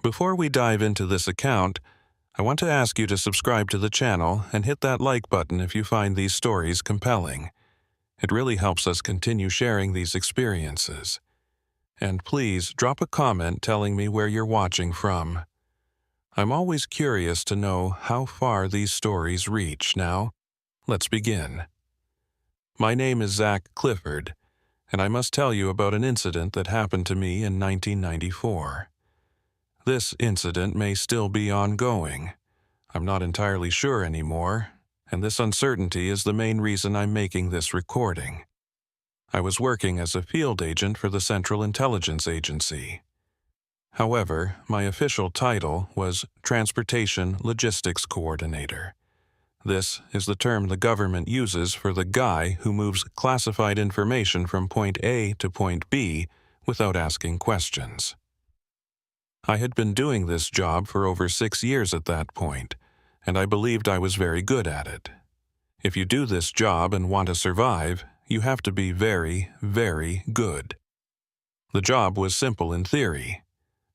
Before we dive into this account, I want to ask you to subscribe to the channel and hit that like button if you find these stories compelling. It really helps us continue sharing these experiences. And please drop a comment telling me where you're watching from. I'm always curious to know how far these stories reach. Now, let's begin. My name is Zach Clifford, and I must tell you about an incident that happened to me in 1994. This incident may still be ongoing. I'm not entirely sure anymore, and this uncertainty is the main reason I'm making this recording. I was working as a field agent for the Central Intelligence Agency. However, my official title was Transportation Logistics Coordinator. This is the term the government uses for the guy who moves classified information from point A to point B without asking questions. I had been doing this job for over 6 years at that point, and I believed I was very good at it. If you do this job and want to survive, you have to be very, very good. The job was simple in theory.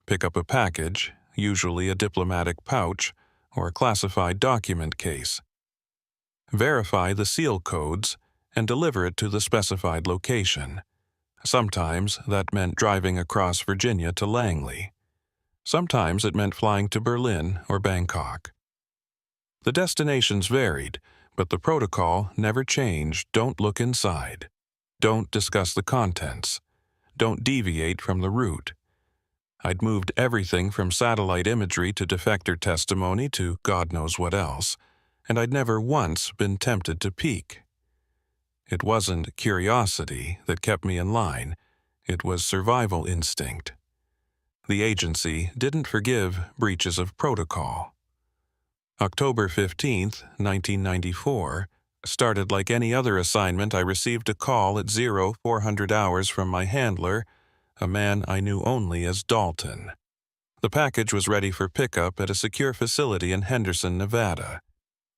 Pick up a package, usually a diplomatic pouch or a classified document case. Verify the seal codes and deliver it to the specified location. Sometimes that meant driving across Virginia to Langley. Sometimes it meant flying to Berlin or Bangkok. The destinations varied, but the protocol never changed. Don't look inside. Don't discuss the contents. Don't deviate from the route. I'd moved everything from satellite imagery to defector testimony to God knows what else, and I'd never once been tempted to peek. It wasn't curiosity that kept me in line. It was survival instinct. The agency didn't forgive breaches of protocol. October 15th, 1994, started like any other assignment. I received a call at 0400 hours from my handler, a man I knew only as Dalton. The package was ready for pickup at a secure facility in Henderson, Nevada.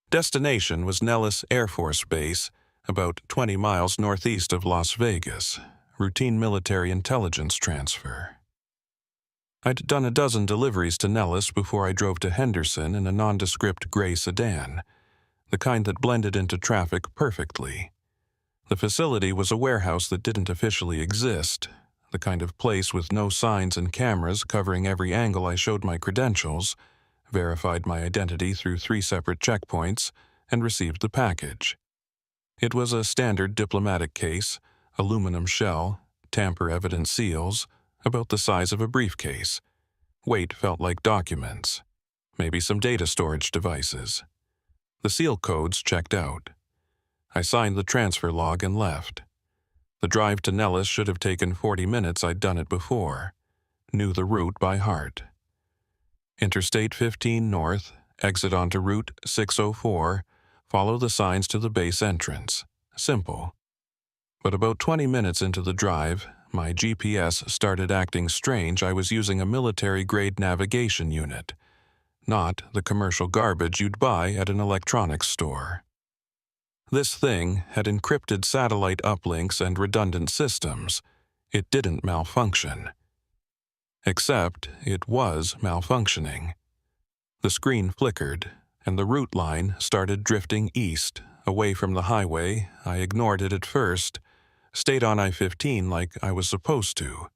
Destination was Nellis Air Force Base, about 20 miles northeast of Las Vegas. Routine military intelligence transfer. I'd done a dozen deliveries to Nellis before I drove to Henderson in a nondescript gray sedan, the kind that blended into traffic perfectly. The facility was a warehouse that didn't officially exist, the kind of place with no signs and cameras covering every angle. I showed my credentials, verified my identity through 3 separate checkpoints, and received the package. It was a standard diplomatic case, aluminum shell, tamper-evident seals, about the size of a briefcase. Weight felt like documents, maybe some data storage devices. The seal codes checked out. I signed the transfer log and left. The drive to Nellis should have taken 40 minutes. I'd done it before. Knew the route by heart. Interstate 15 North, exit onto Route 604, follow the signs to the base entrance. Simple. But about 20 minutes into the drive, my GPS started acting strange. I was using a military-grade navigation unit, not the commercial garbage you'd buy at an electronics store. This thing had encrypted satellite uplinks and redundant systems. It didn't malfunction. Except it was malfunctioning. The screen flickered, and the route line started drifting east, away from the highway. I ignored it at first, stayed on I-15 like I was supposed to.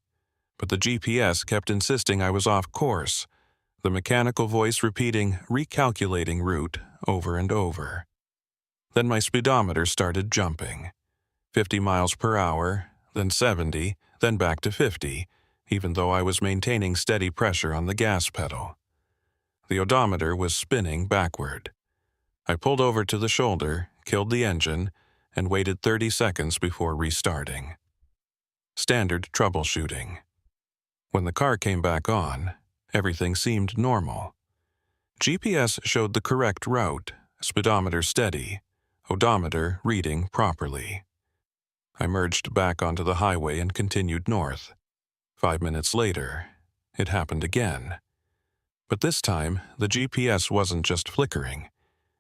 But the GPS kept insisting I was off course, the mechanical voice repeating recalculating route over and over. Then my speedometer started jumping. 50 miles per hour, then 70, then back to 50, even though I was maintaining steady pressure on the gas pedal. The odometer was spinning backward. I pulled over to the shoulder, killed the engine, and waited 30 seconds before restarting. Standard troubleshooting. When the car came back on, everything seemed normal. GPS showed the correct route, speedometer steady, odometer reading properly. I merged back onto the highway and continued north. 5 minutes later, it happened again. But this time, the GPS wasn't just flickering.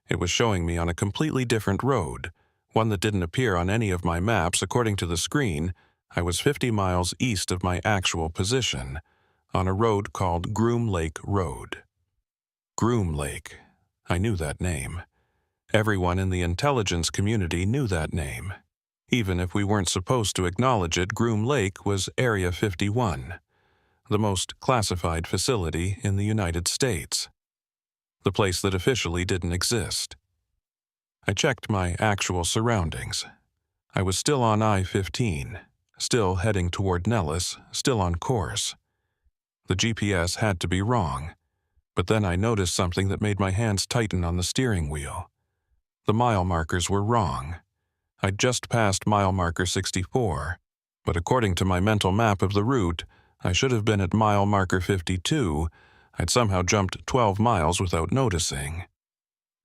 It was showing me on a completely different road, one that didn't appear on any of my maps. According to the screen, I was 50 miles east of my actual position, on a road called Groom Lake Road. Groom Lake. I knew that name. Everyone in the intelligence community knew that name. Even if we weren't supposed to acknowledge it, Groom Lake was Area 51, the most classified facility in the United States. The place that officially didn't exist. I checked my actual surroundings. I was still on I-15, still heading toward Nellis, still on course. The GPS had to be wrong, but then I noticed something that made my hands tighten on the steering wheel. The mile markers were wrong. I'd just passed mile marker 64, but according to my mental map of the route, I should have been at mile marker 52. I'd somehow jumped 12 miles without noticing.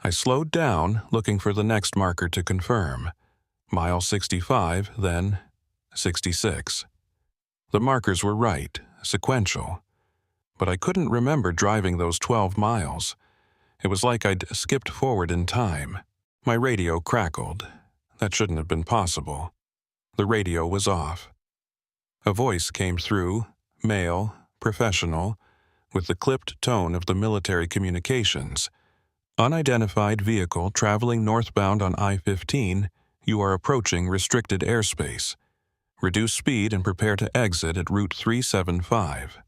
I slowed down, looking for the next marker to confirm. Mile 65, then 66. The markers were right, sequential. But I couldn't remember driving those 12 miles. It was like I'd skipped forward in time. My radio crackled. That shouldn't have been possible. The radio was off. A voice came through, male, professional, with the clipped tone of the military communications. Unidentified vehicle traveling northbound on I-15, you are approaching restricted airspace. Reduce speed and prepare to exit at Route 375.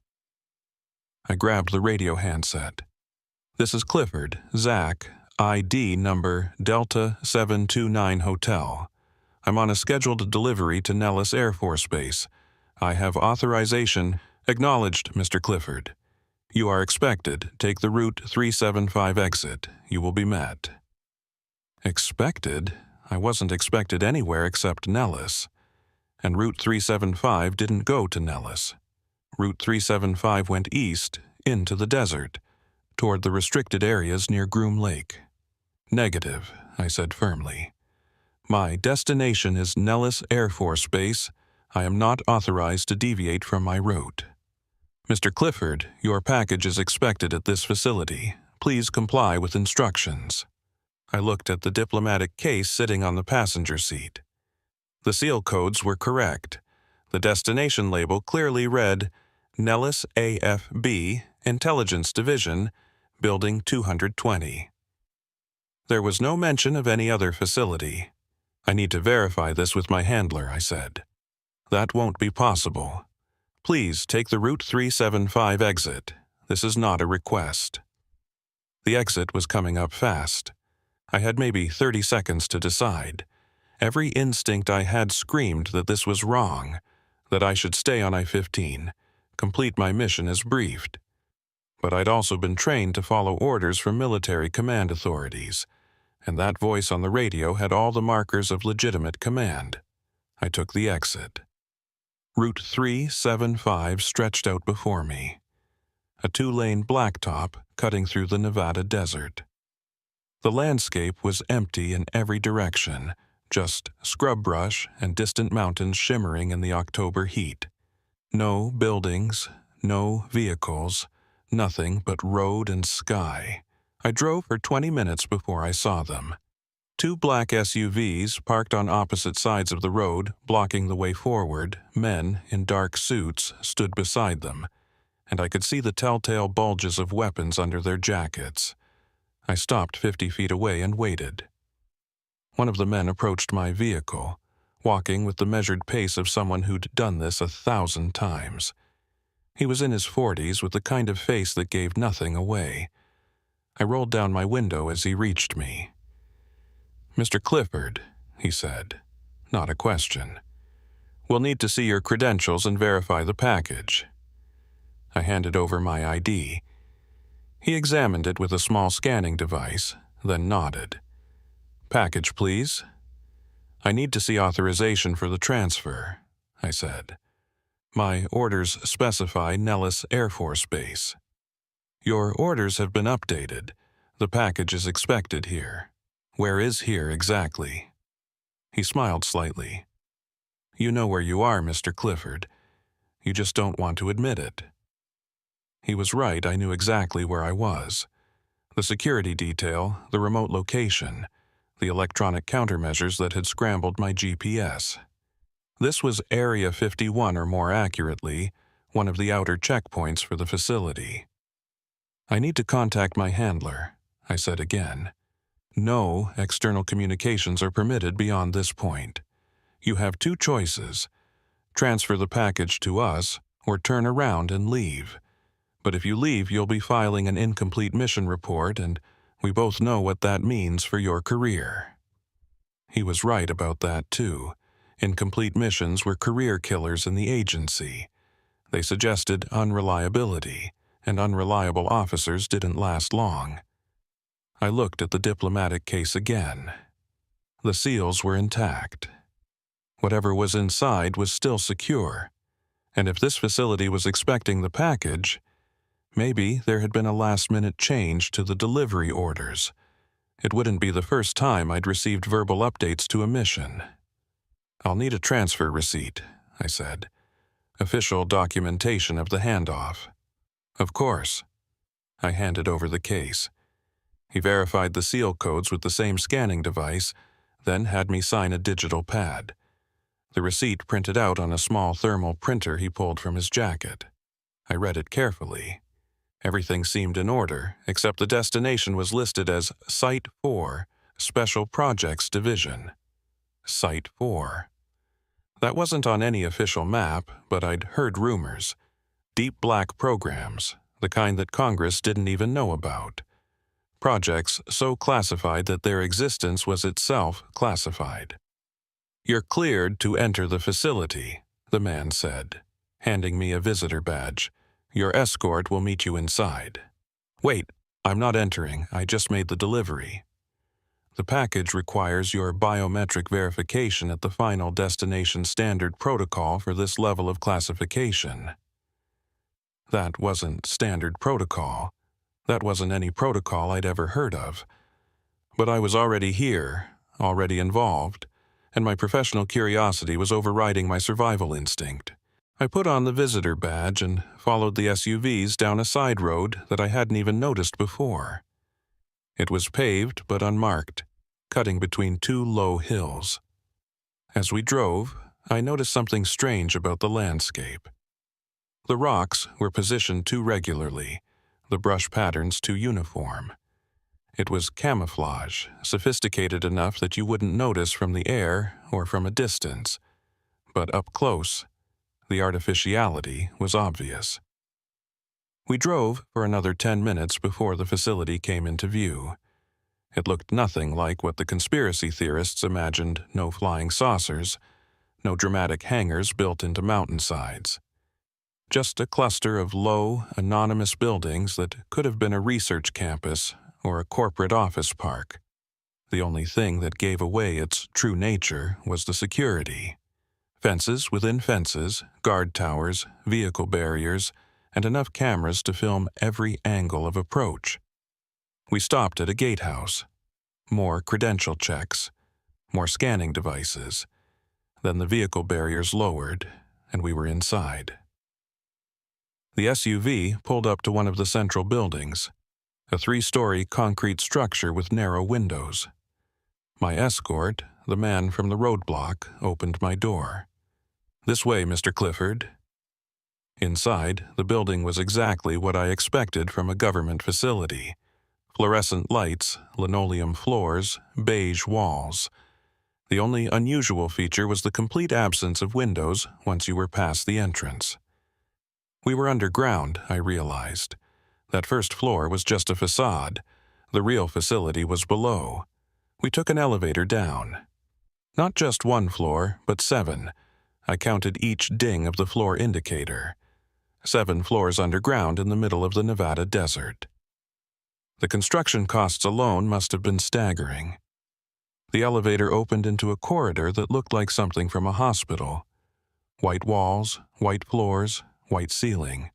I grabbed the radio handset. This is Clifford, Zach, ID number Delta 729 Hotel. I'm on a scheduled delivery to Nellis Air Force Base. I have authorization. Acknowledged, Mr. Clifford. You are expected. Take the Route 375 exit. You will be met. Expected? I wasn't expected anywhere except Nellis. And Route 375 didn't go to Nellis. Route 375 went east, into the desert, toward the restricted areas near Groom Lake. Negative, I said firmly. My destination is Nellis Air Force Base. I am not authorized to deviate from my route. Mr. Clifford, your package is expected at this facility. Please comply with instructions. I looked at the diplomatic case sitting on the passenger seat. The seal codes were correct. The destination label clearly read, Nellis AFB, Intelligence Division, Building 220. There was no mention of any other facility. I need to verify this with my handler, I said. That won't be possible. Please take the Route 375 exit. This is not a request. The exit was coming up fast. I had maybe 30 seconds to decide. Every instinct I had screamed that this was wrong, that I should stay on I-15, complete my mission as briefed. But I'd also been trained to follow orders from military command authorities, and that voice on the radio had all the markers of legitimate command. I took the exit. Route 375 stretched out before me. A 2-lane blacktop cutting through the Nevada desert. The landscape was empty in every direction, just scrub brush and distant mountains shimmering in the October heat. No buildings, no vehicles, nothing but road and sky. I drove for 20 minutes before I saw them. 2 black SUVs parked on opposite sides of the road, blocking the way forward. Men in dark suits stood beside them, and I could see the telltale bulges of weapons under their jackets. I stopped 50 feet away and waited. One of the men approached my vehicle, walking with the measured pace of someone who'd done this 1,000 times. He was in his 40s with the kind of face that gave nothing away. I rolled down my window as he reached me. Mr. Clifford, he said, not a question. We'll need to see your credentials and verify the package. I handed over my ID. He examined it with a small scanning device, then nodded. Package, please. I need to see authorization for the transfer, I said. My orders specify Nellis Air Force Base. Your orders have been updated. The package is expected here. Where is here exactly? He smiled slightly. You know where you are, Mr. Clifford. You just don't want to admit it. He was right, I knew exactly where I was. The security detail, the remote location, the electronic countermeasures that had scrambled my GPS. This was Area 51, or more accurately, one of the outer checkpoints for the facility. "I need to contact my handler," I said again. "No external communications are permitted beyond this point. You have two choices: transfer the package to us or turn around and leave. But if you leave, you'll be filing an incomplete mission report, and we both know what that means for your career." He was right about that, too. Incomplete missions were career killers in the agency. They suggested unreliability, and unreliable officers didn't last long. I looked at the diplomatic case again. The seals were intact. Whatever was inside was still secure, and if this facility was expecting the package, maybe there had been a last-minute change to the delivery orders. It wouldn't be the first time I'd received verbal updates to a mission. "I'll need a transfer receipt," I said. "Official documentation of the handoff." "Of course." I handed over the case. He verified the seal codes with the same scanning device, then had me sign a digital pad. The receipt printed out on a small thermal printer he pulled from his jacket. I read it carefully. Everything seemed in order, except the destination was listed as Site 4, Special Projects Division. Site 4. That wasn't on any official map, but I'd heard rumors. Deep black programs, the kind that Congress didn't even know about. Projects so classified that their existence was itself classified. "You're cleared to enter the facility," the man said, handing me a visitor badge. "Your escort will meet you inside." "Wait, I'm not entering. I just made the delivery." "The package requires your biometric verification at the final destination standard protocol for this level of classification." That wasn't standard protocol. That wasn't any protocol I'd ever heard of. But I was already here, already involved, and my professional curiosity was overriding my survival instinct. I put on the visitor badge and followed the SUVs down a side road that I hadn't even noticed before. It was paved but unmarked, cutting between two low hills. As we drove, I noticed something strange about the landscape. The rocks were positioned too regularly, the brush patterns too uniform. It was camouflage, sophisticated enough that you wouldn't notice from the air or from a distance. But up close, the artificiality was obvious. We drove for another 10 minutes before the facility came into view. It looked nothing like what the conspiracy theorists imagined: no flying saucers, no dramatic hangars built into mountainsides. Just a cluster of low, anonymous buildings that could have been a research campus or a corporate office park. The only thing that gave away its true nature was the security. Fences within fences, guard towers, vehicle barriers, and enough cameras to film every angle of approach. We stopped at a gatehouse. More credential checks. More scanning devices. Then the vehicle barriers lowered, and we were inside. The SUV pulled up to one of the central buildings, a 3-story concrete structure with narrow windows. My escort, the man from the roadblock, opened my door. "This way, Mr. Clifford." Inside, the building was exactly what I expected from a government facility. Fluorescent lights, linoleum floors, beige walls. The only unusual feature was the complete absence of windows once you were past the entrance. We were underground, I realized. That first floor was just a facade. The real facility was below. We took an elevator down. Not just one floor, but 7. I counted each ding of the floor indicator. 7 floors underground in the middle of the Nevada desert. The construction costs alone must have been staggering. The elevator opened into a corridor that looked like something from a hospital. White walls, white floors, white ceiling.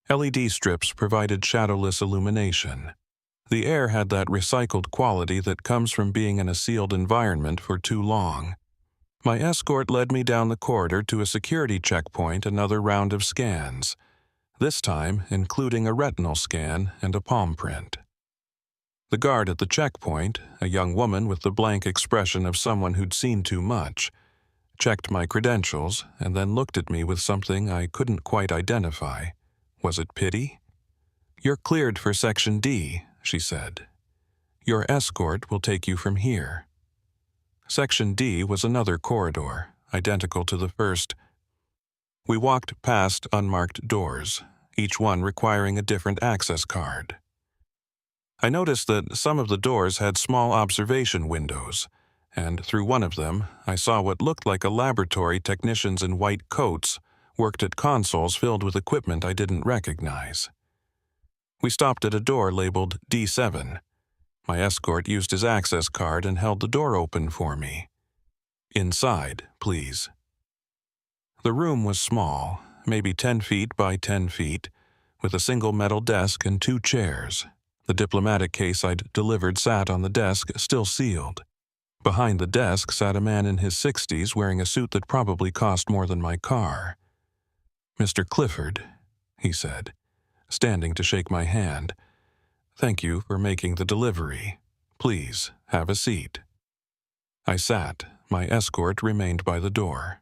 LED strips provided shadowless illumination. The air had that recycled quality that comes from being in a sealed environment for too long. My escort led me down the corridor to a security checkpoint, another round of scans, this time including a retinal scan and a palm print. The guard at the checkpoint, a young woman with the blank expression of someone who'd seen too much, checked my credentials, and then looked at me with something I couldn't quite identify. Was it pity? "You're cleared for Section D," she said. "Your escort will take you from here." Section D was another corridor, identical to the first. We walked past unmarked doors, each one requiring a different access card. I noticed that some of the doors had small observation windows, and through one of them I saw what looked like a laboratory. Technicians in white coats worked at consoles filled with equipment I didn't recognize. We stopped at a door labeled D7. My escort used his access card and held the door open for me. "Inside, please." The room was small, maybe 10 feet by 10 feet, with a single metal desk and 2 chairs. The diplomatic case I'd delivered sat on the desk, still sealed. Behind the desk sat a man in his 60s wearing a suit that probably cost more than my car. "Mr. Clifford," he said, standing to shake my hand. "Thank you for making the delivery. Please, have a seat." I sat. My escort remained by the door.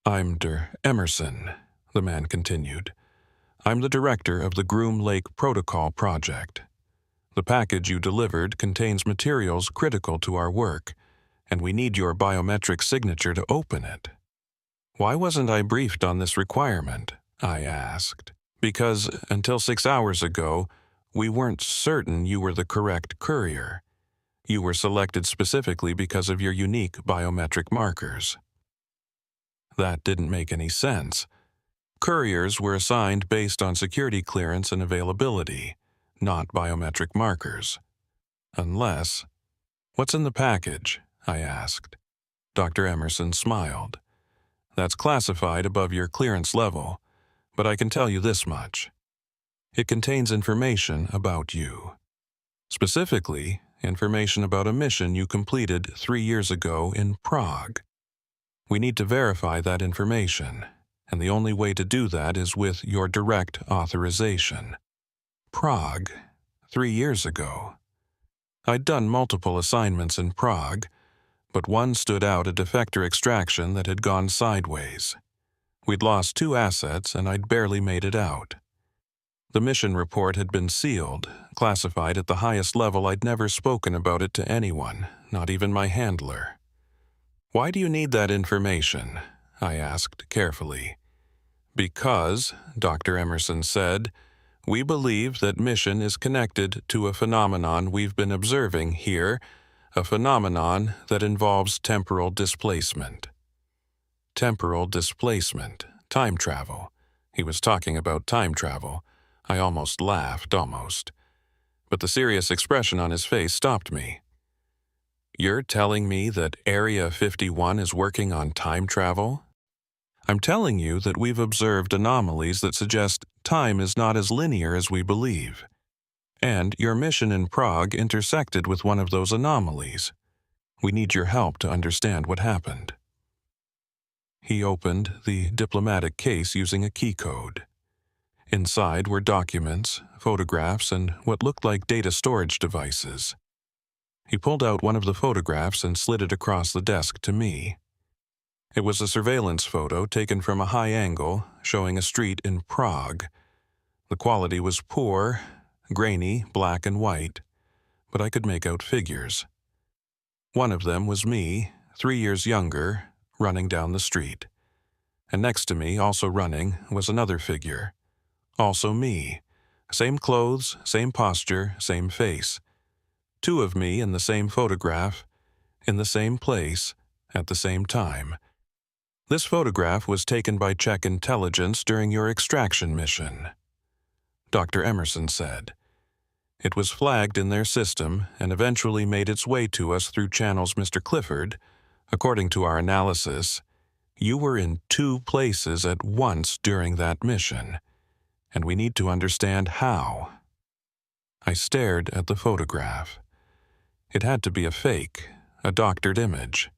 "I'm Emerson," the man continued. "I'm the director of the Groom Lake Protocol Project. The package you delivered contains materials critical to our work, and we need your biometric signature to open it." "Why wasn't I briefed on this requirement?" I asked. "Because, until 6 hours ago, we weren't certain you were the correct courier. You were selected specifically because of your unique biometric markers." That didn't make any sense. Couriers were assigned based on security clearance and availability, not biometric markers. Unless... "What's in the package?" I asked. Dr. Emerson smiled. "That's classified above your clearance level, but I can tell you this much. It contains information about you. Specifically, information about a mission you completed 3 years ago in Prague. We need to verify that information, and the only way to do that is with your direct authorization." Prague. 3 years ago. I'd done multiple assignments in Prague, but one stood out: a defector extraction that had gone sideways. We'd lost 2 assets, and I'd barely made it out. The mission report had been sealed, classified at the highest level. I'd never spoken about it to anyone, not even my handler. "Why do you need that information?" I asked carefully. "Because," Dr. Emerson said, "we believe that mission is connected to a phenomenon we've been observing here, a phenomenon that involves temporal displacement." Temporal displacement, time travel. He was talking about time travel. I almost laughed, but the serious expression on his face stopped me. "You're telling me that Area 51 is working on time travel?" "I'm telling you that we've observed anomalies that suggest time is not as linear as we believe. And your mission in Prague intersected with one of those anomalies. We need your help to understand what happened." He opened the diplomatic case using a key code. Inside were documents, photographs, and what looked like data storage devices. He pulled out one of the photographs and slid it across the desk to me. It was a surveillance photo taken from a high angle showing a street in Prague. The quality was poor, grainy, black and white, but I could make out figures. One of them was me, 3 years younger, running down the street. And next to me, also running, was another figure. Also me. Same clothes, same posture, same face. 2 of me in the same photograph, in the same place, at the same time. This photograph was taken by Czech intelligence during your extraction mission, Dr. Emerson said. It was flagged in their system and eventually made its way to us through channels. Mr. Clifford, according to our analysis, you were in 2 places at once during that mission, and we need to understand how. I stared at the photograph. It had to be a fake, a doctored image,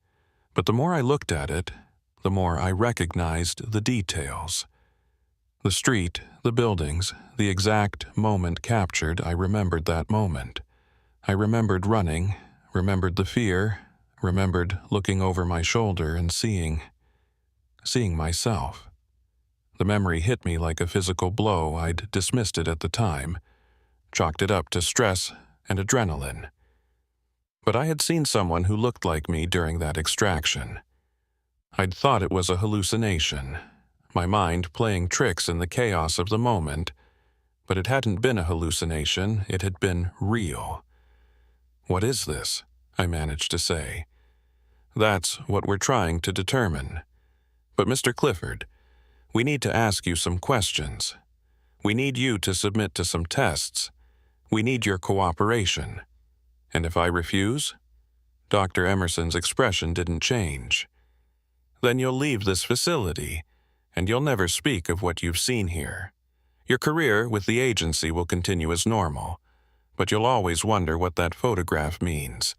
but the more I looked at it, the more I recognized the details. The street, the buildings, the exact moment captured. I remembered that moment. I remembered running, remembered the fear, Remembered looking over my shoulder and seeing myself. The memory hit me like a physical blow. I'd dismissed it at the time, chalked it up to stress and adrenaline. But I had seen someone who looked like me during that extraction. I'd thought it was a hallucination, my mind playing tricks in the chaos of the moment, but it hadn't been a hallucination, it had been real. "What is this?" I managed to say. "That's what we're trying to determine. But Mr. Clifford, we need to ask you some questions. We need you to submit to some tests. We need your cooperation. And if I refuse?" Dr. Emerson's expression didn't change. "Then you'll leave this facility, and you'll never speak of what you've seen here. Your career with the agency will continue as normal, but you'll always wonder what that photograph means.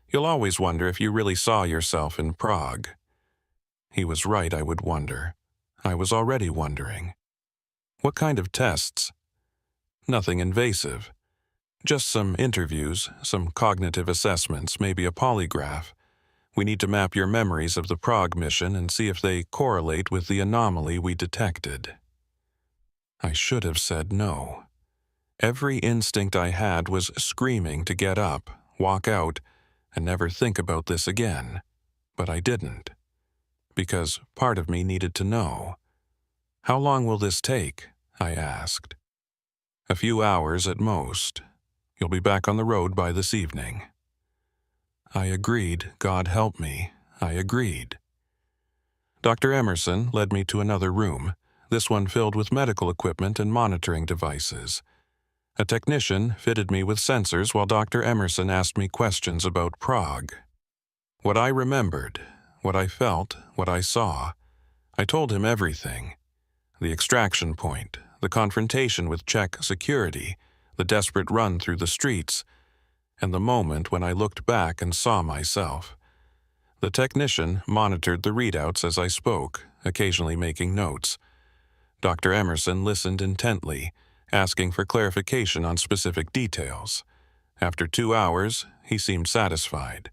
You'll always wonder if you really saw yourself in Prague." He was right, I would wonder. I was already wondering. "What kind of tests?" "Nothing invasive. Just some interviews, some cognitive assessments, maybe a polygraph. We need to map your memories of the Prague mission and see if they correlate with the anomaly we detected." I should have said no. Every instinct I had was screaming to get up, walk out, and never think about this again. But I didn't. Because part of me needed to know. "How long will this take?" I asked. "A few hours at most. You'll be back on the road by this evening." I agreed. God help me. I agreed. Dr. Emerson led me to another room, this one filled with medical equipment and monitoring devices. A technician fitted me with sensors while Dr. Emerson asked me questions about Prague. What I remembered, what I felt, what I saw. I told him everything. The extraction point, the confrontation with Czech security, the desperate run through the streets, and the moment when I looked back and saw myself. The technician monitored the readouts as I spoke, occasionally making notes. Dr. Emerson listened intently, asking for clarification on specific details. After 2 hours, he seemed satisfied.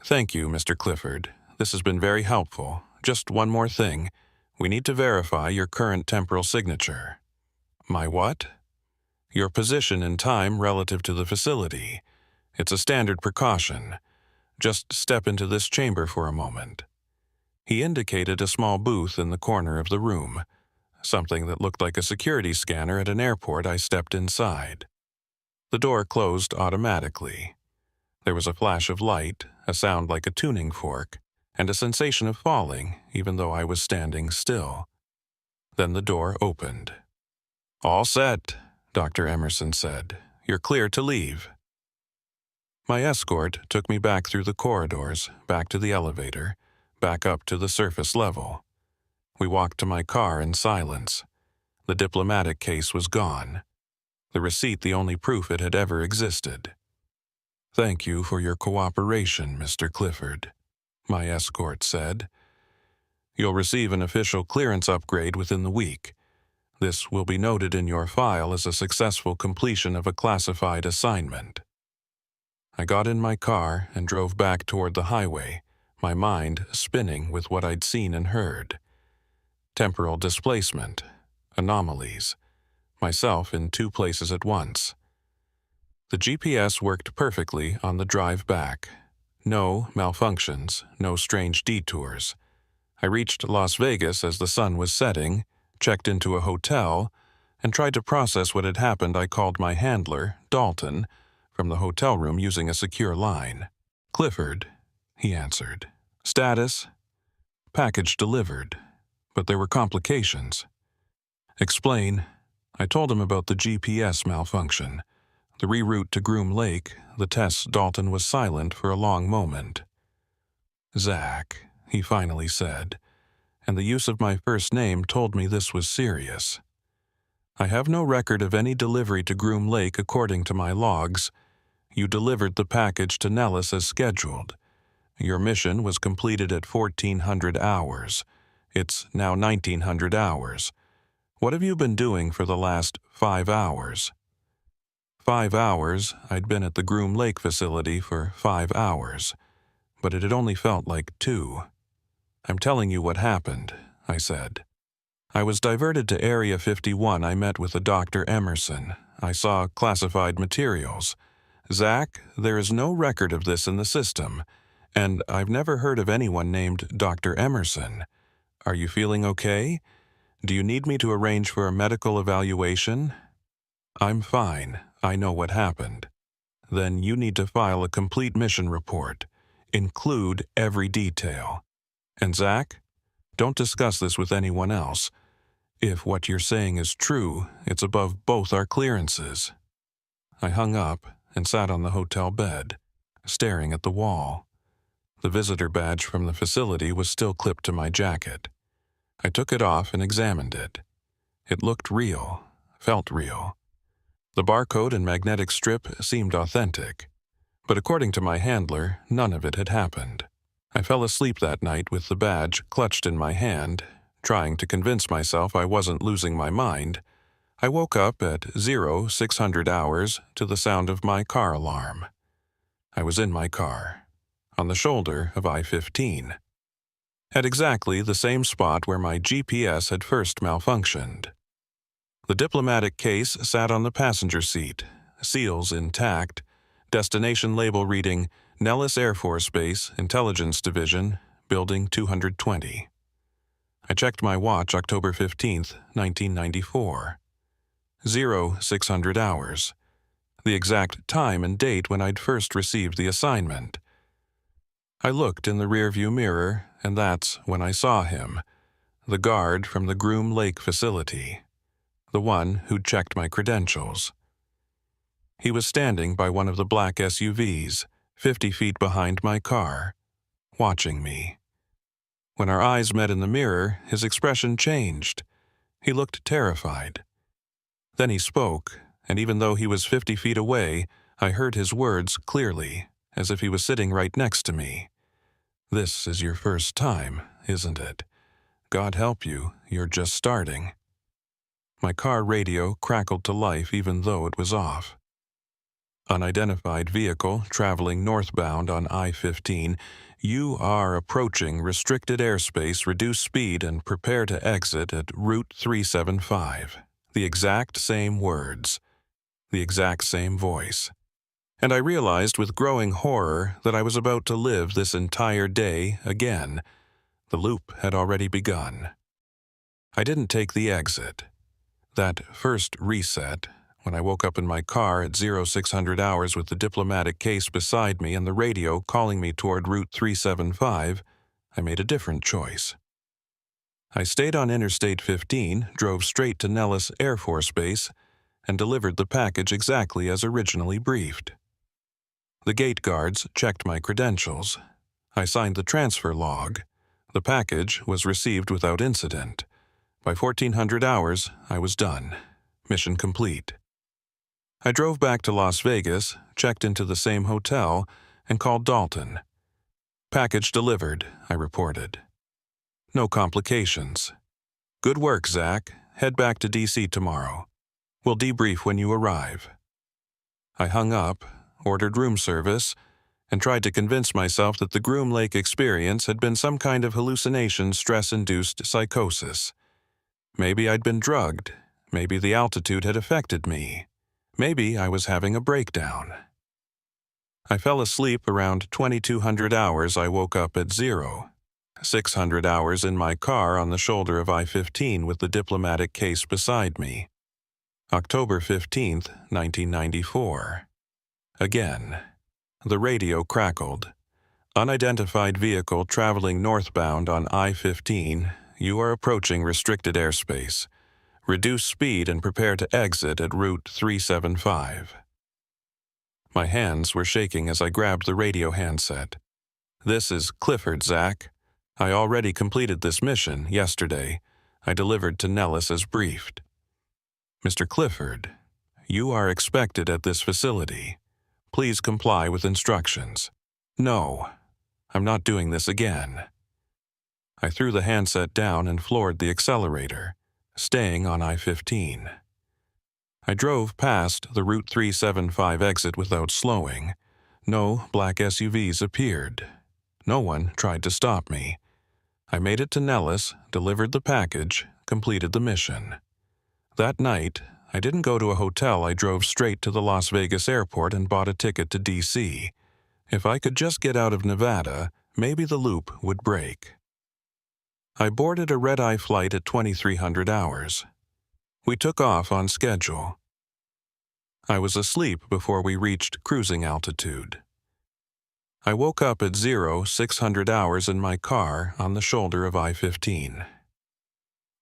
"Thank you, Mr. Clifford. This has been very helpful. Just one more thing. We need to verify your current temporal signature." "My what?" "Your position in time relative to the facility. It's a standard precaution. Just step into this chamber for a moment." He indicated a small booth in the corner of the room. Something that looked like a security scanner at an airport. I stepped inside. The door closed automatically. There was a flash of light, a sound like a tuning fork, and a sensation of falling, even though I was standing still. Then the door opened. "All set," Dr. Emerson said. "You're clear to leave." My escort took me back through the corridors, back to the elevator, back up to the surface level. We walked to my car in silence. The diplomatic case was gone. The receipt the only proof it had ever existed. "Thank you for your cooperation, Mr. Clifford," my escort said. "You'll receive an official clearance upgrade within the week. This will be noted in your file as a successful completion of a classified assignment." I got in my car and drove back toward the highway, my mind spinning with what I'd seen and heard. Temporal displacement, anomalies, myself in 2 places at once. The GPS worked perfectly on the drive back. No malfunctions, no strange detours. I reached Las Vegas as the sun was setting, checked into a hotel, and tried to process what had happened. I called my handler, Dalton, from the hotel room using a secure line. "Clifford," he answered. "Status? Package delivered. But there were complications." "Explain." I told him about the GPS malfunction, the reroute to Groom Lake, the tests. Dalton was silent for a long moment. "Zach," he finally said, and the use of my first name told me this was serious. "I have no record of any delivery to Groom Lake according to my logs. You delivered the package to Nellis as scheduled. Your mission was completed at 1400 hours. It's now 1900 hours. What have you been doing for the last 5 hours? 5 hours, I'd been at the Groom Lake facility for 5 hours. but it had only felt like 2. "I'm telling you what happened," I said. "I was diverted to Area 51. I met with a Dr. Emerson. I saw classified materials. Zach, there is no record of this in the system, and I've never heard of anyone named Dr. Emerson. Are you feeling okay? Do you need me to arrange for a medical evaluation?" "I'm fine. I know what happened." "Then you need to file a complete mission report. Include every detail. And Zach, don't discuss this with anyone else. If what you're saying is true, it's above both our clearances." I hung up and sat on the hotel bed, staring at the wall. The visitor badge from the facility was still clipped to my jacket. I took it off and examined it. It looked real, felt real. The barcode and magnetic strip seemed authentic, but according to my handler, none of it had happened. I fell asleep that night with the badge clutched in my hand, trying to convince myself I wasn't losing my mind. I woke up at 0600 hours to the sound of my car alarm. I was in my car, on the shoulder of I-15, at exactly the same spot where my GPS had first malfunctioned. The diplomatic case sat on the passenger seat, seals intact, destination label reading Nellis Air Force Base, Intelligence Division, Building 220. I checked my watch October 15th, 1994. 0600 hours. The exact time and date when I'd first received the assignment. I looked in the rearview mirror, and that's when I saw him, the guard from the Groom Lake facility, the one who'd checked my credentials. He was standing by one of the black SUVs, 50 feet behind my car, watching me. When our eyes met in the mirror, his expression changed. He looked terrified. Then he spoke, and even though he was 50 feet away, I heard his words clearly, as if he was sitting right next to me. "This is your first time, isn't it? God help you, you're just starting." My car radio crackled to life even though it was off. "Unidentified vehicle traveling northbound on I-15. You are approaching restricted airspace. Reduce speed and prepare to exit at Route 375. The exact same words. The exact same voice. And I realized with growing horror that I was about to live this entire day again. The loop had already begun. I didn't take the exit. That first reset, when I woke up in my car at 0600 hours with the diplomatic case beside me and the radio calling me toward Route 375, I made a different choice. I stayed on Interstate 15, drove straight to Nellis Air Force Base, and delivered the package exactly as originally briefed. The gate guards checked my credentials. I signed the transfer log. The package was received without incident. By 1400 hours, I was done. Mission complete. I drove back to Las Vegas, checked into the same hotel, and called Dalton. "Package delivered," I reported. "No complications. Good work, Zach. Head back to DC tomorrow. We'll debrief when you arrive." I hung up, ordered room service, and tried to convince myself that the Groom Lake experience had been some kind of hallucination, stress-induced psychosis. Maybe I'd been drugged. Maybe the altitude had affected me. Maybe I was having a breakdown. I fell asleep around 2200 hours. I woke up at 0600 hours in my car on the shoulder of I-15 with the diplomatic case beside me. October 15th, 1994. Again. The radio crackled. "Unidentified vehicle traveling northbound on I-15. You are approaching restricted airspace. Reduce speed and prepare to exit at Route 375. My hands were shaking as I grabbed the radio handset. "This is Clifford, Zach. I already completed this mission yesterday. I delivered to Nellis as briefed." "Mr. Clifford, you are expected at this facility. Please comply with instructions." "No, I'm not doing this again." I threw the handset down and floored the accelerator, staying on I-15. I drove past the Route 375 exit without slowing. No black SUVs appeared. No one tried to stop me. I made it to Nellis, delivered the package, completed the mission. That night, I didn't go to a hotel. I drove straight to the Las Vegas airport and bought a ticket to D.C. If I could just get out of Nevada, maybe the loop would break. I boarded a red-eye flight at 2300 hours. We took off on schedule. I was asleep before we reached cruising altitude. I woke up at 0600 hours in my car on the shoulder of I-15.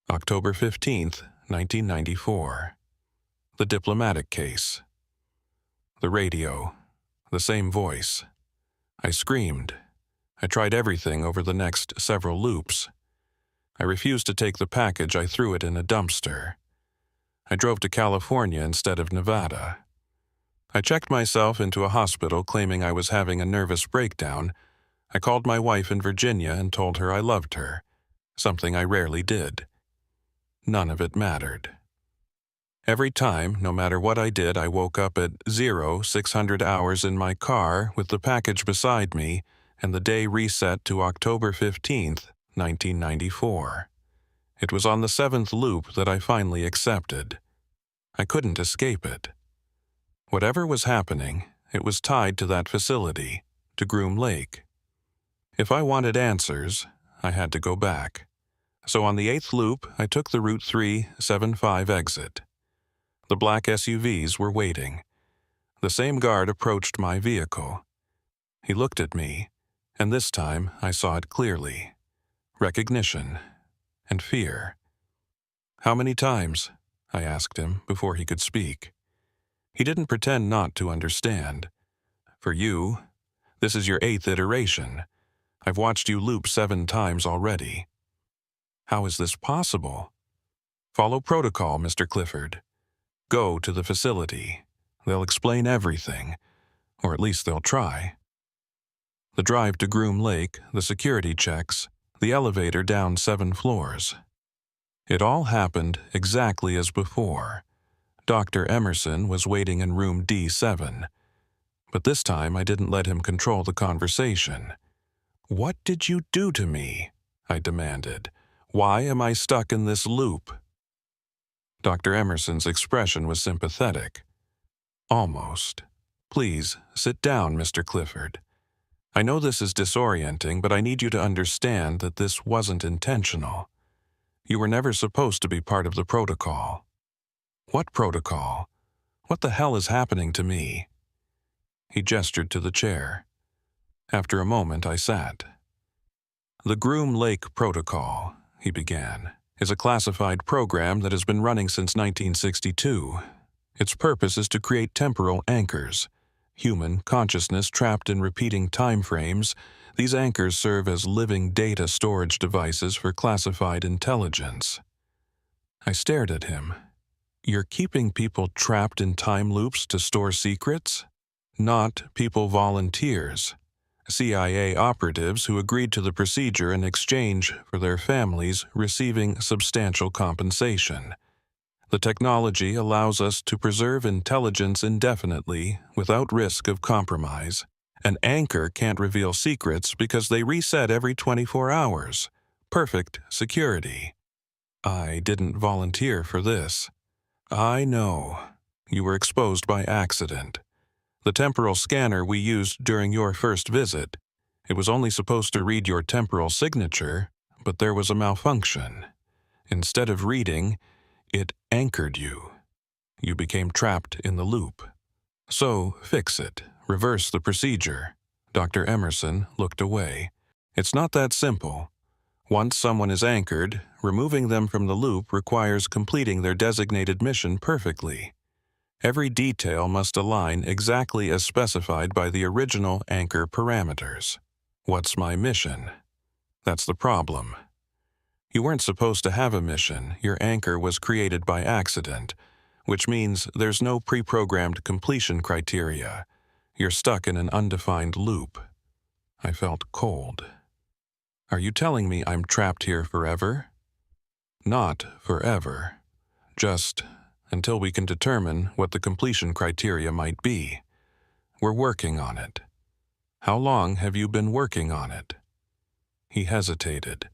October 15th, 1994. The diplomatic case. The radio. The same voice. I screamed. I tried everything over the next several loops. I refused to take the package. I threw it in a dumpster. I drove to California instead of Nevada. I checked myself into a hospital claiming I was having a nervous breakdown. I called my wife in Virginia and told her I loved her, something I rarely did. None of it mattered. Every time, no matter what I did, I woke up at 0600 hours in my car with the package beside me, and the day reset to October 15th, 1994. It was on the 7th loop that I finally accepted. I couldn't escape it. Whatever was happening, it was tied to that facility, to Groom Lake. If I wanted answers, I had to go back. So on the 8th loop, I took the Route 375 exit. The black SUVs were waiting. The same guard approached my vehicle. He looked at me, and this time I saw it clearly. Recognition and fear. "How many times?" I asked him before he could speak. He didn't pretend not to understand. "For you, this is your 8th iteration. I've watched you loop 7 times already." "How is this possible?" "Follow protocol, Mr. Clifford. Go to the facility. They'll explain everything, or at least they'll try." The drive to Groom Lake, the security checks, the elevator down 7 floors. It all happened exactly as before. Dr. Emerson was waiting in room D7. But this time I didn't let him control the conversation. "What did you do to me?" I demanded. "Why am I stuck in this loop?" Dr. Emerson's expression was sympathetic. "Almost. Please, sit down, Mr. Clifford. I know this is disorienting, but I need you to understand that this wasn't intentional. You were never supposed to be part of the protocol." "What protocol? What the hell is happening to me?" He gestured to the chair. After a moment, I sat. "The Groom Lake Protocol," he began, "is a classified program that has been running since 1962. Its purpose is to create temporal anchors. Human consciousness trapped in repeating time frames, these anchors serve as living data storage devices for classified intelligence." I stared at him. "You're keeping people trapped in time loops to store secrets?" "Not people volunteers. CIA operatives who agreed to the procedure in exchange for their families receiving substantial compensation. The technology allows us to preserve intelligence indefinitely without risk of compromise. An anchor can't reveal secrets because they reset every 24 hours. Perfect security." "I didn't volunteer for this." "I know. You were exposed by accident. The temporal scanner we used during your first visit, it was only supposed to read your temporal signature, but there was a malfunction. Instead of reading, it anchored you. You became trapped in the loop. So, fix it. Reverse the procedure." Dr. Emerson looked away. "It's not that simple. Once someone is anchored, removing them from the loop requires completing their designated mission perfectly. Every detail must align exactly as specified by the original anchor parameters." "What's my mission?" "That's the problem. You weren't supposed to have a mission. Your anchor was created by accident, which means there's no pre-programmed completion criteria. You're stuck in an undefined loop." I felt cold. "Are you telling me I'm trapped here forever?" "Not forever. Just until we can determine what the completion criteria might be. We're working on it." How long have you been working on it? He hesitated.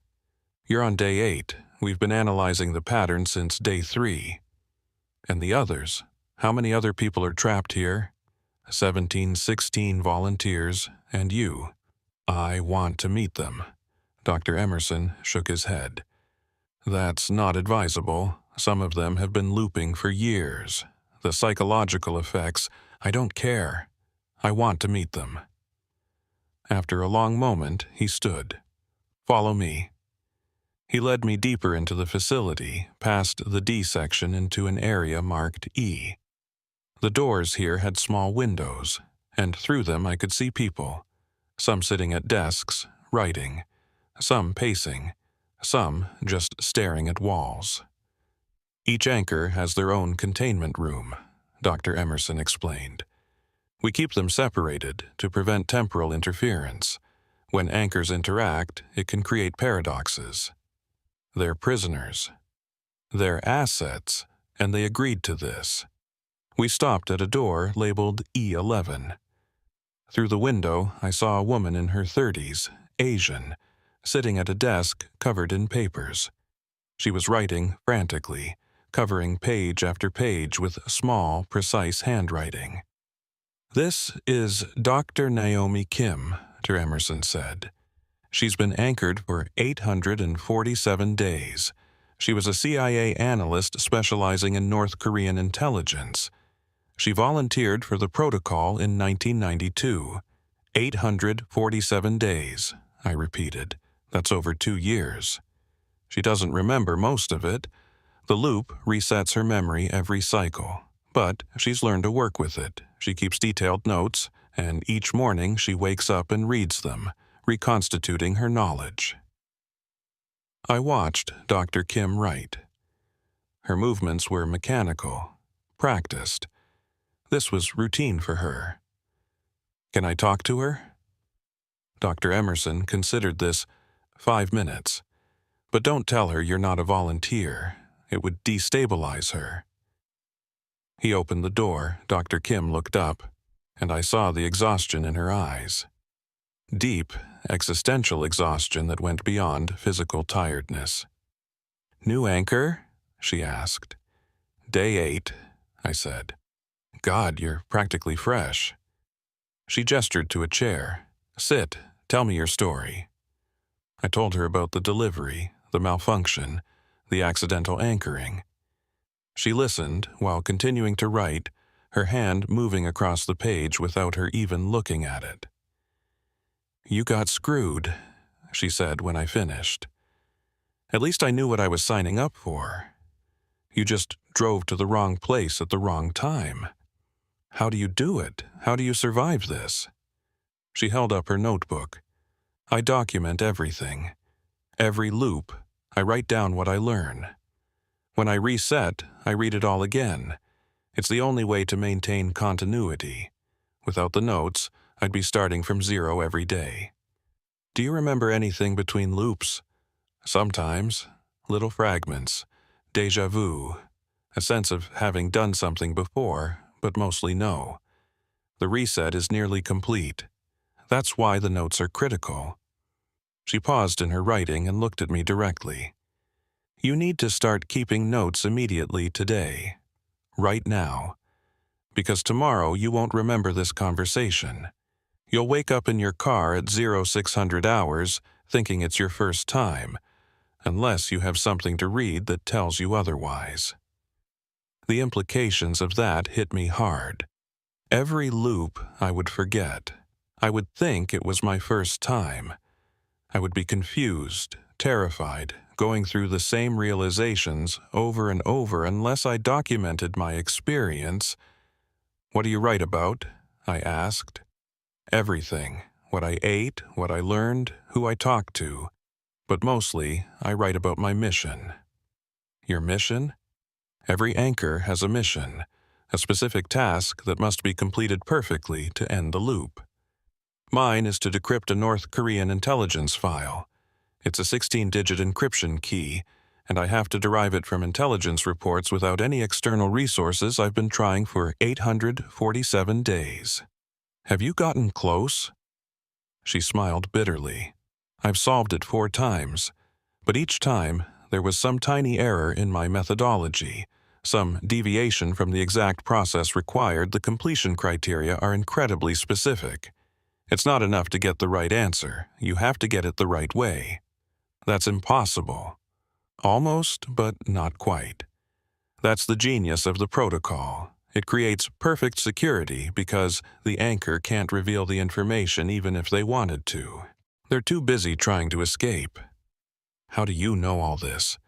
You're on day 8. We've been analyzing the pattern since day 3. And the others? How many other people are trapped here? 16 volunteers, and you. I want to meet them. Dr. Emerson shook his head. That's not advisable. Some of them have been looping for years. The psychological effects, I don't care. I want to meet them. After a long moment, he stood. Follow me. He led me deeper into the facility, past the D section into an area marked E. The doors here had small windows, and through them I could see people, some sitting at desks, writing, some pacing, some just staring at walls. Each anchor has their own containment room, Dr. Emerson explained. We keep them separated to prevent temporal interference. When anchors interact, it can create paradoxes. They're prisoners. They're assets, and they agreed to this. We stopped at a door labeled E11. Through the window, I saw a woman in her 30s, Asian, sitting at a desk covered in papers. She was writing frantically, covering page after page with small, precise handwriting. This is Dr. Naomi Kim, Dr. Emerson said. She's been anchored for 847 days. She was a CIA analyst specializing in North Korean intelligence. She volunteered for the protocol in 1992. 847 days, I repeated. That's over 2 years. She doesn't remember most of it. The loop resets her memory every cycle. But she's learned to work with it. She keeps detailed notes, and each morning she wakes up and reads them, reconstituting her knowledge. I watched Dr. Kim write. Her movements were mechanical, practiced. This was routine for her. Can I talk to her? Dr. Emerson considered this 5 minutes. But don't tell her you're not a volunteer. It would destabilize her. He opened the door. Dr. Kim looked up, and I saw the exhaustion in her eyes. Deep, existential exhaustion that went beyond physical tiredness. New anchor? She asked. Day 8, I said. God, you're practically fresh. She gestured to a chair. Sit, tell me your story. I told her about the delivery, the malfunction, the accidental anchoring. She listened while continuing to write, her hand moving across the page without her even looking at it. You got screwed, she said when I finished. At least I knew what I was signing up for. You just drove to the wrong place at the wrong time. How do you do it? How do you survive this? She held up her notebook. I document everything. Every loop, I write down what I learn. When I reset, I read it all again. It's the only way to maintain continuity. Without the notes, I'd be starting from 0 every day. Do you remember anything between loops? Sometimes, little fragments, déjà vu, a sense of having done something before, but mostly no. The reset is nearly complete. That's why the notes are critical. She paused in her writing and looked at me directly. You need to start keeping notes immediately today, right now, because tomorrow you won't remember this conversation. You'll wake up in your car at 0600 hours thinking it's your first time, unless you have something to read that tells you otherwise. The implications of that hit me hard. Every loop I would forget. I would think it was my first time. I would be confused, terrified, going through the same realizations over and over unless I documented my experience. What do you write about? I asked. Everything. What I ate, what I learned, who I talked to. But mostly, I write about my mission. Your mission? Every anchor has a mission, a specific task that must be completed perfectly to end the loop. Mine is to decrypt a North Korean intelligence file. It's a 16-digit encryption key, and I have to derive it from intelligence reports without any external resources I've been trying for 847 days. Have you gotten close? She smiled bitterly. I've solved it 4 times, but each time there was some tiny error in my methodology, some deviation from the exact process required. The completion criteria are incredibly specific. It's not enough to get the right answer. You have to get it the right way. That's impossible. Almost, but not quite. That's the genius of the protocol. It creates perfect security because the anchor can't reveal the information even if they wanted to. They're too busy trying to escape. How do you know all this?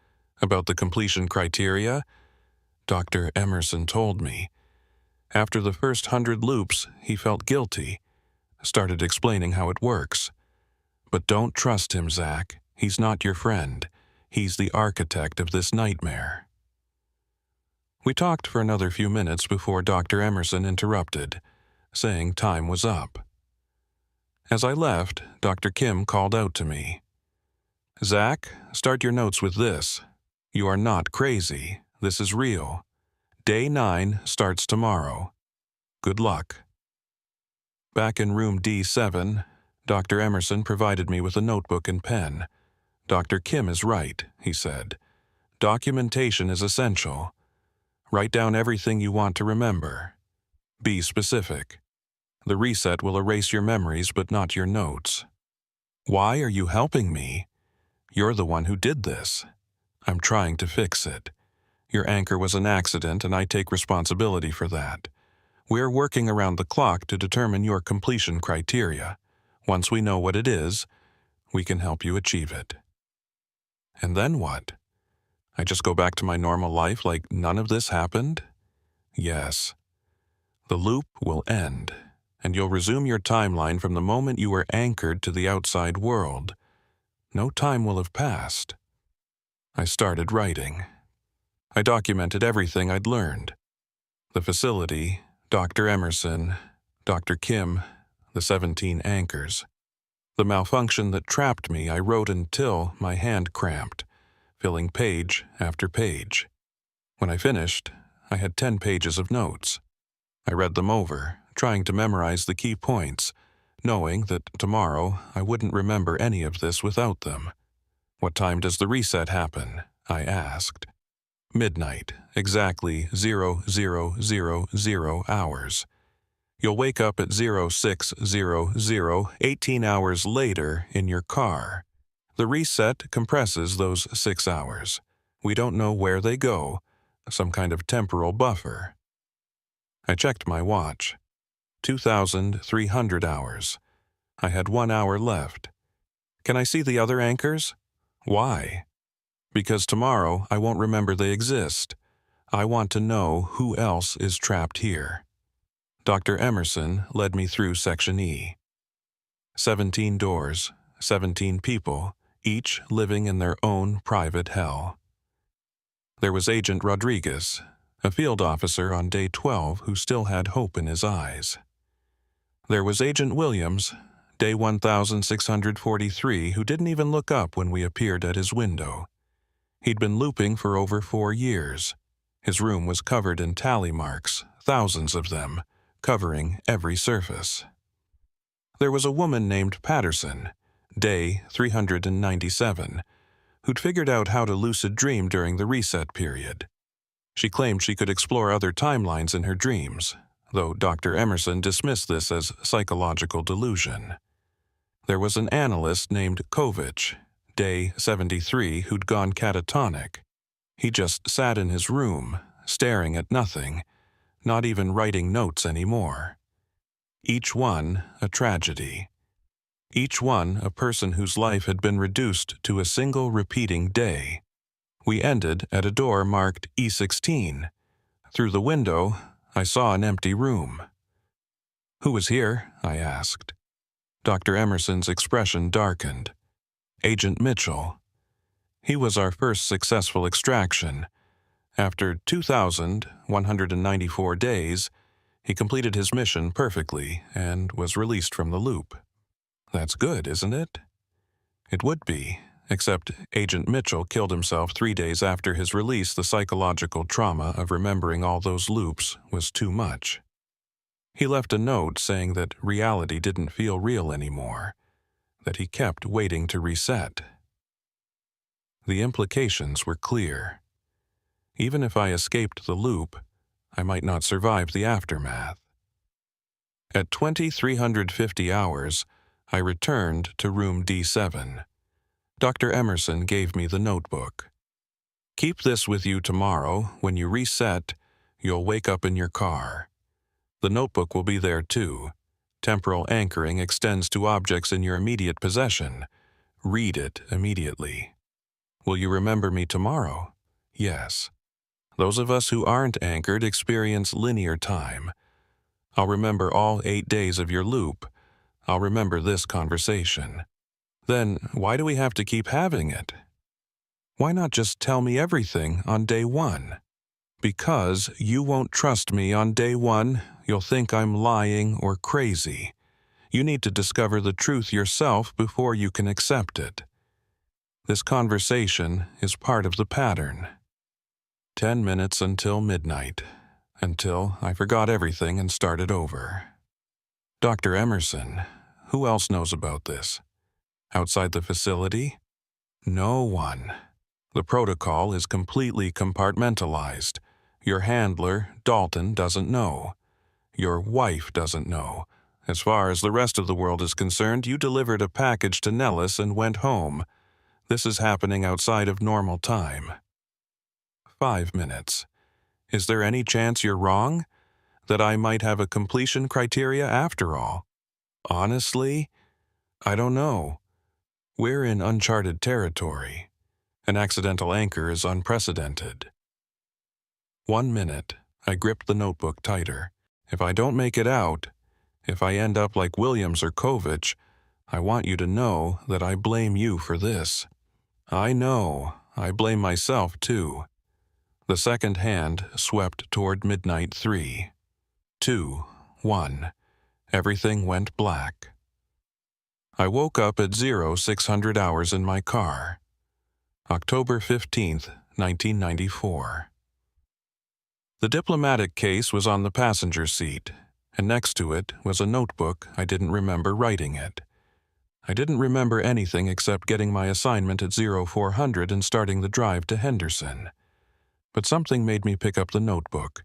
About the completion criteria? Dr. Emerson told me. After the first 100 loops, he felt guilty. Started explaining how it works. But don't trust him, Zach. He's not your friend. He's the architect of this nightmare. We talked for another few minutes before Dr. Emerson interrupted, saying time was up. As I left, Dr. Kim called out to me. Zach, start your notes with this. You are not crazy. This is real. Day 9 starts tomorrow. Good luck. Back in room D7, Dr. Emerson provided me with a notebook and pen. Dr. Kim is right, he said. Documentation is essential. Write down everything you want to remember. Be specific. The reset will erase your memories but not your notes. Why are you helping me? You're the one who did this. I'm trying to fix it. Your anchor was an accident and I take responsibility for that. We're working around the clock to determine your completion criteria. Once we know what it is, we can help you achieve it. And then what? I just go back to my normal life like none of this happened? Yes. The loop will end, and you'll resume your timeline from the moment you were anchored to the outside world. No time will have passed. I started writing. I documented everything I'd learned. The facility, Dr. Emerson, Dr. Kim, the 17 anchors. The malfunction that trapped me I wrote until my hand cramped, filling page after page. When I finished, I had 10 pages of notes. I read them over, trying to memorize the key points, knowing that tomorrow I wouldn't remember any of this without them. What time does the reset happen? I asked. Midnight, exactly 0000 hours. You'll wake up at 0600, 18 hours later in your car. The reset compresses those 6 hours. We don't know where they go, some kind of temporal buffer. I checked my watch. 2,300 hours. I had 1 hour left. Can I see the other anchors? Why? Because tomorrow I won't remember they exist. I want to know who else is trapped here. Dr. Emerson led me through Section E. 17 doors, 17 people, each living in their own private hell. There was Agent Rodriguez, a field officer on day 12 who still had hope in his eyes. There was Agent Williams, day 1643, who didn't even look up when we appeared at his window. He'd been looping for over 4 years. His room was covered in tally marks, thousands of them, covering every surface. There was a woman named Patterson, day 397, who'd figured out how to lucid dream during the reset period. She claimed she could explore other timelines in her dreams, though Dr. Emerson dismissed this as psychological delusion. There was an analyst named Kovich, day 73, who'd gone catatonic. He just sat in his room, staring at nothing, not even writing notes anymore. Each one a tragedy. Each one a person whose life had been reduced to a single repeating day. We ended at a door marked E16. Through the window, I saw an empty room. Who was here? I asked. Dr. Emerson's expression darkened. Agent Mitchell. He was our first successful extraction. After 2,194 days, he completed his mission perfectly and was released from the loop. That's good, isn't it? It would be, except Agent Mitchell killed himself 3 days after his release. The psychological trauma of remembering all those loops was too much. He left a note saying that reality didn't feel real anymore. that he kept waiting to reset. The implications were clear. Even if I escaped the loop, I might not survive the aftermath. At 2350 hours, I returned to room D7. Dr. Emerson gave me the notebook. Keep this with you tomorrow. When you reset, you'll wake up in your car. The notebook will be there too. Temporal anchoring extends to objects in your immediate possession. Read it immediately. Will you remember me tomorrow? Yes. Those of us who aren't anchored experience linear time. I'll remember all 8 days of your loop. I'll remember this conversation. Then why do we have to keep having it? Why not just tell me everything on day 1? Because you won't trust me on day 1, you'll think I'm lying or crazy. You need to discover the truth yourself before you can accept it. This conversation is part of the pattern. 10 minutes until midnight, until I forgot everything and started over. Dr. Emerson, who else knows about this? Outside the facility? No one. The protocol is completely compartmentalized. Your handler, Dalton, doesn't know. Your wife doesn't know. As far as the rest of the world is concerned, you delivered a package to Nellis and went home. This is happening outside of normal time. 5 minutes. Is there any chance you're wrong? That I might have a completion criteria after all? Honestly, I don't know. We're in uncharted territory. An accidental anchor is unprecedented. 1 minute. I gripped the notebook tighter. If I don't make it out, if I end up like Williams or Kovich, I want you to know that I blame you for this. I know. I blame myself too. The second hand swept toward midnight 3. 2, 1. Everything went black. I woke up at 0600 hours in my car. October 15th, 1994. The diplomatic case was on the passenger seat, and next to it was a notebook I didn't remember writing it. I didn't remember anything except getting my assignment at 0400 and starting the drive to Henderson. But something made me pick up the notebook.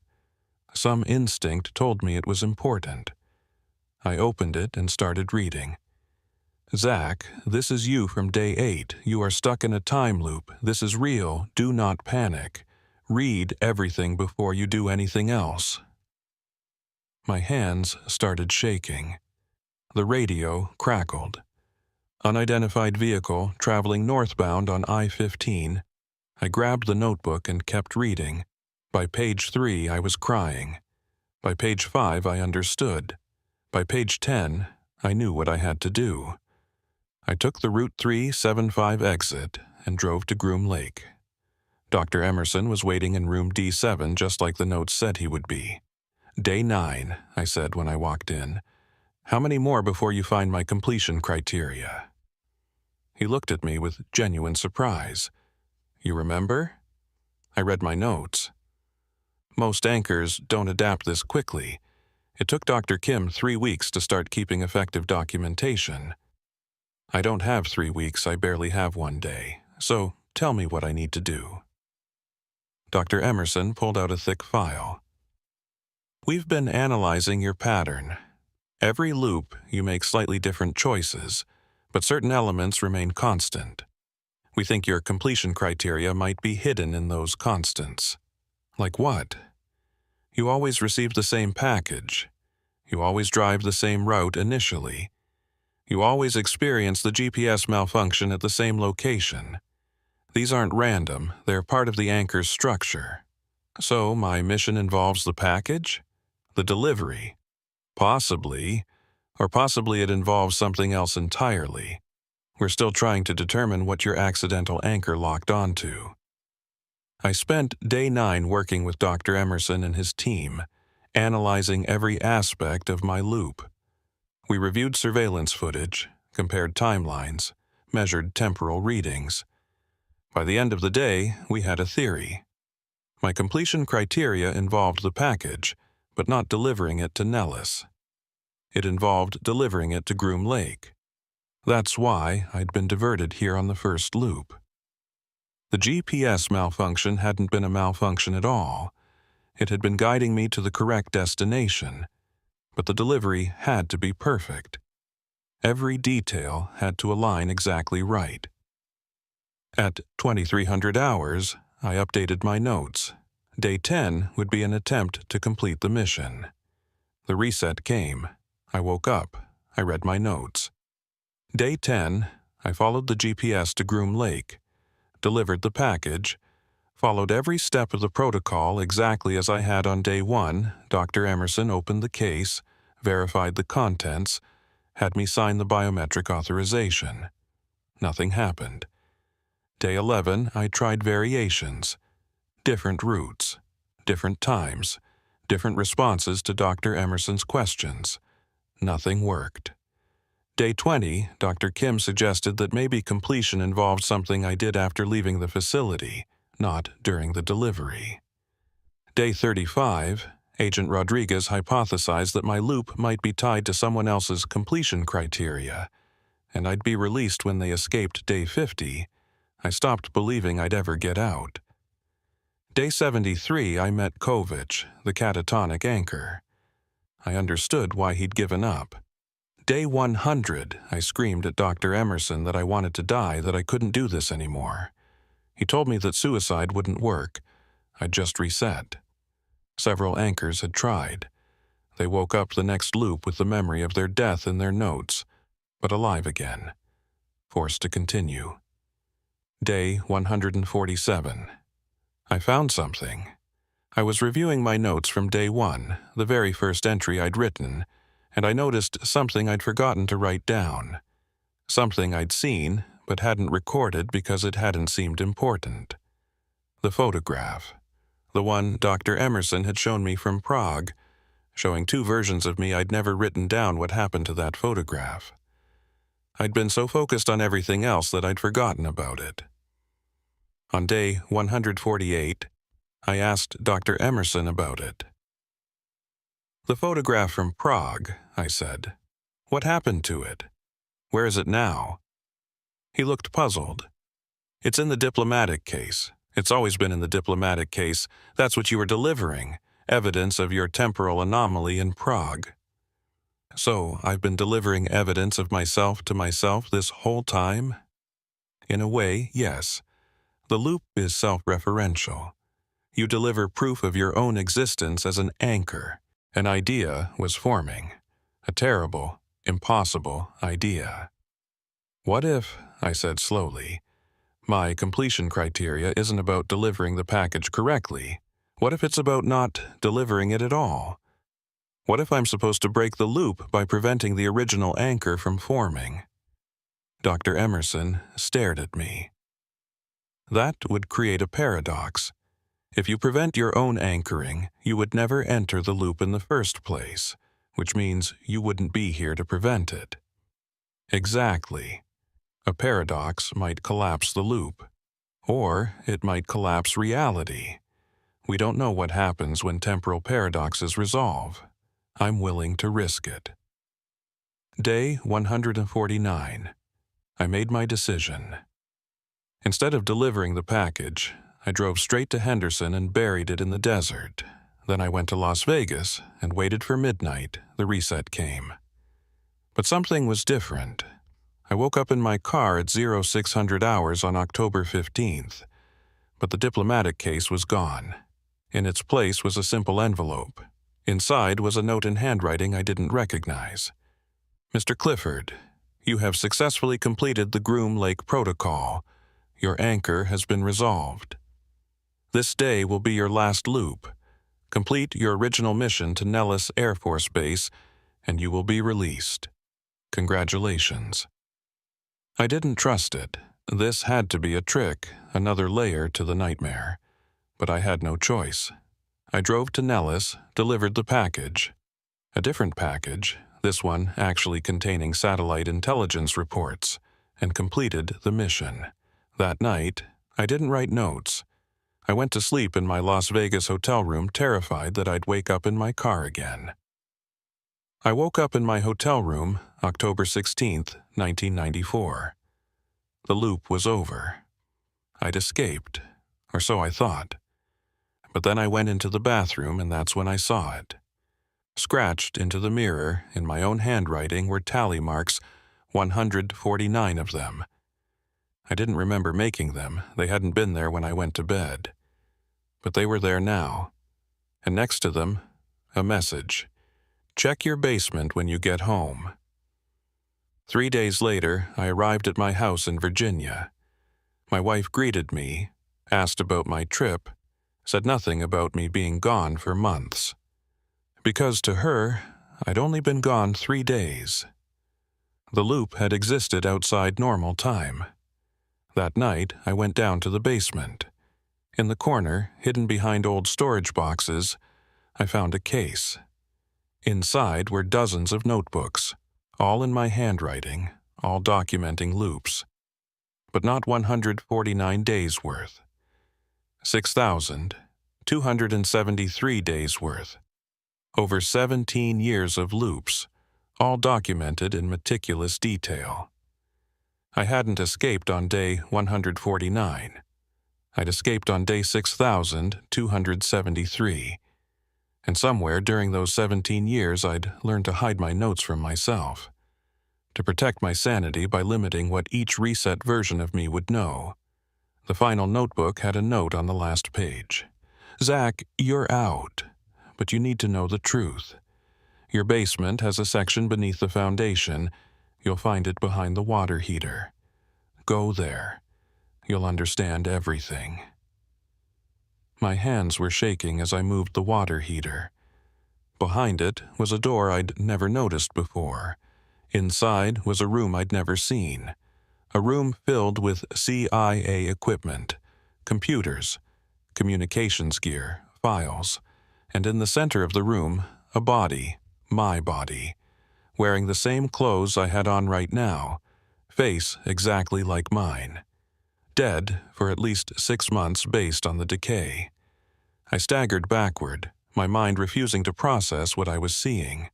Some instinct told me it was important. I opened it and started reading. Zach, this is you from day 8. You are stuck in a time loop. This is real. Do not panic. Read everything before you do anything else. My hands started shaking. The radio crackled. Unidentified vehicle traveling northbound on I-15. I grabbed the notebook and kept reading. By page 3, I was crying. By page 5, I understood. By page 10, I knew what I had to do. I took the Route 375 exit and drove to Groom Lake. Dr. Emerson was waiting in room D7 just like the note said he would be. Day 9, I said when I walked in. How many more before you find my completion criteria? He looked at me with genuine surprise. You remember? I read my notes. Most anchors don't adapt this quickly. It took Dr. Kim 3 weeks to start keeping effective documentation. I don't have 3 weeks, I barely have 1 day. So tell me what I need to do. Dr. Emerson pulled out a thick file. We've been analyzing your pattern. Every loop, you make slightly different choices, but certain elements remain constant. We think your completion criteria might be hidden in those constants. Like what? You always receive the same package. You always drive the same route initially. You always experience the GPS malfunction at the same location. These aren't random, they're part of the anchor's structure. So my mission involves the package? The delivery? Possibly. Or possibly it involves something else entirely. We're still trying to determine what your accidental anchor locked onto. I spent day 9 working with Dr. Emerson and his team, analyzing every aspect of my loop. We reviewed surveillance footage, compared timelines, measured temporal readings. By the end of the day, we had a theory. My completion criteria involved the package, but not delivering it to Nellis. It involved delivering it to Groom Lake. That's why I'd been diverted here on the first loop. The GPS malfunction hadn't been a malfunction at all. It had been guiding me to the correct destination, but the delivery had to be perfect. Every detail had to align exactly right. At 2300 hours, I updated my notes. Day 10 would be an attempt to complete the mission. The reset came. I woke up. I read my notes. Day 10, I followed the GPS to Groom Lake, delivered the package, followed every step of the protocol exactly as I had on day 1. Dr. Emerson opened the case, verified the contents, had me sign the biometric authorization. Nothing happened. Day 11, I tried variations, different routes, different times, different responses to Dr. Emerson's questions. Nothing worked. Day 20, Dr. Kim suggested that maybe completion involved something I did after leaving the facility, not during the delivery. Day 35, Agent Rodriguez hypothesized that my loop might be tied to someone else's completion criteria, and I'd be released when they escaped day 50. I stopped believing I'd ever get out. Day 73, I met Kovich, the catatonic anchor. I understood why he'd given up. Day 100, I screamed at Dr. Emerson that I wanted to die, that I couldn't do this anymore. He told me that suicide wouldn't work. I'd just reset. Several anchors had tried. They woke up the next loop with the memory of their death in their notes, but alive again, forced to continue. Day 147. I found something. I was reviewing my notes from day 1, the very first entry I'd written, and I noticed something I'd forgotten to write down. Something I'd seen, but hadn't recorded because it hadn't seemed important. The photograph. The one Dr. Emerson had shown me from Prague, showing 2 versions of me. I'd never written down what happened to that photograph. I'd been so focused on everything else that I'd forgotten about it. On day 148, I asked Dr. Emerson about it. "The photograph from Prague," I said. "What happened to it? Where is it now?" He looked puzzled. "It's in the diplomatic case. It's always been in the diplomatic case. That's what you were delivering, evidence of your temporal anomaly in Prague." "So I've been delivering evidence of myself to myself this whole time?" "In a way, yes. The loop is self-referential. You deliver proof of your own existence as an anchor. An idea was forming. A terrible, impossible idea. What if, I said slowly, my completion criteria isn't about delivering the package correctly? What if it's about not delivering it at all? What if I'm supposed to break the loop by preventing the original anchor from forming? Dr. Emerson stared at me. That would create a paradox. If you prevent your own anchoring, you would never enter the loop in the first place, which means you wouldn't be here to prevent it. Exactly. A paradox might collapse the loop, or it might collapse reality. We don't know what happens when temporal paradoxes resolve. I'm willing to risk it. Day 149. I made my decision. Instead of delivering the package, I drove straight to Henderson and buried it in the desert. Then I went to Las Vegas and waited for midnight. The reset came. But something was different. I woke up in my car at 0600 hours on October 15th, but the diplomatic case was gone. In its place was a simple envelope. Inside was a note in handwriting I didn't recognize. "Mr. Clifford, you have successfully completed the Groom Lake Protocol. Your anchor has been resolved. This day will be your last loop. Complete your original mission to Nellis Air Force Base, and you will be released. Congratulations." I didn't trust it. This had to be a trick, another layer to the nightmare. But I had no choice. I drove to Nellis, delivered the package. A different package, this one actually containing satellite intelligence reports, and completed the mission. That night, I didn't write notes. I went to sleep in my Las Vegas hotel room, terrified that I'd wake up in my car again. I woke up in my hotel room, October 16th, 1994. The loop was over. I'd escaped, or so I thought. But then I went into the bathroom, and that's when I saw it. Scratched into the mirror, in my own handwriting, were tally marks, 149 of them. I didn't remember making them. They hadn't been there when I went to bed. But they were there now. And next to them, a message. Check your basement when you get home. 3 days later, I arrived at my house in Virginia. My wife greeted me, asked about my trip, said nothing about me being gone for months. Because to her, I'd only been gone 3 days. The loop had existed outside normal time. That night, I went down to the basement. In the corner, hidden behind old storage boxes, I found a case. Inside were dozens of notebooks, all in my handwriting, all documenting loops. But not 149 days worth. 6,273 days worth. Over 17 years of loops, all documented in meticulous detail. I hadn't escaped on day 149. I'd escaped on day 6,273. And somewhere during those 17 years I'd learned to hide my notes from myself, to protect my sanity by limiting what each reset version of me would know. The final notebook had a note on the last page. Zach, you're out, but you need to know the truth. Your basement has a section beneath the foundation. You'll find it behind the water heater. Go there. You'll understand everything. My hands were shaking as I moved the water heater. Behind it was a door I'd never noticed before. Inside was a room I'd never seen. A room filled with CIA equipment, computers, communications gear, files, and in the center of the room, a body, my body, wearing the same clothes I had on right now, face exactly like mine. Dead for at least 6 months based on the decay. I staggered backward, my mind refusing to process what I was seeing.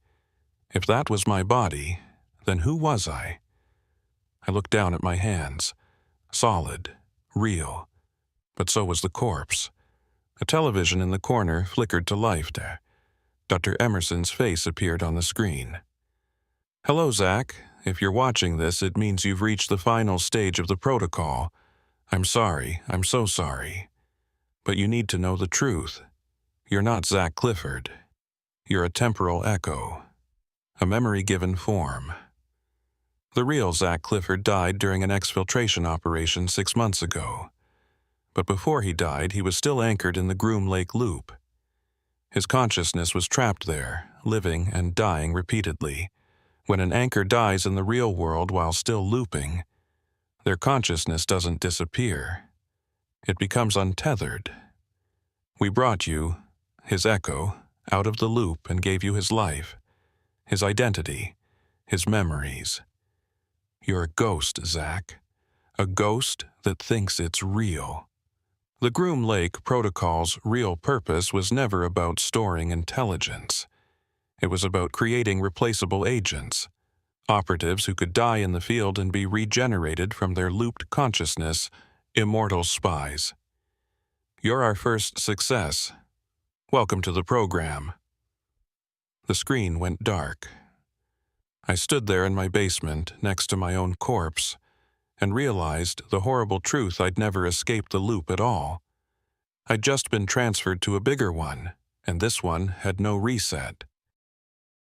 If that was my body, then who was I? I looked down at my hands. Solid, real. But so was the corpse. A television in the corner flickered to life there. Dr. Emerson's face appeared on the screen. Hello, Zach. If you're watching this, it means you've reached the final stage of the protocol. I'm sorry. I'm so sorry. But you need to know the truth. You're not Zach Clifford. You're a temporal echo. A memory-given form. The real Zach Clifford died during an exfiltration operation 6 months ago. But before he died, he was still anchored in the Groom Lake Loop. His consciousness was trapped there, living and dying repeatedly. When an anchor dies in the real world while still looping, their consciousness doesn't disappear. It becomes untethered. We brought you, his echo, out of the loop and gave you his life, his identity, his memories. You're a ghost, Zach. A ghost that thinks it's real. The Groom Lake Protocol's real purpose was never about storing intelligence. It was about creating replaceable agents, operatives who could die in the field and be regenerated from their looped consciousness, immortal spies. You're our first success. Welcome to the program. The screen went dark. I stood there in my basement next to my own corpse and realized the horrible truth I'd never escaped the loop at all. I'd just been transferred to a bigger one, and this one had no reset.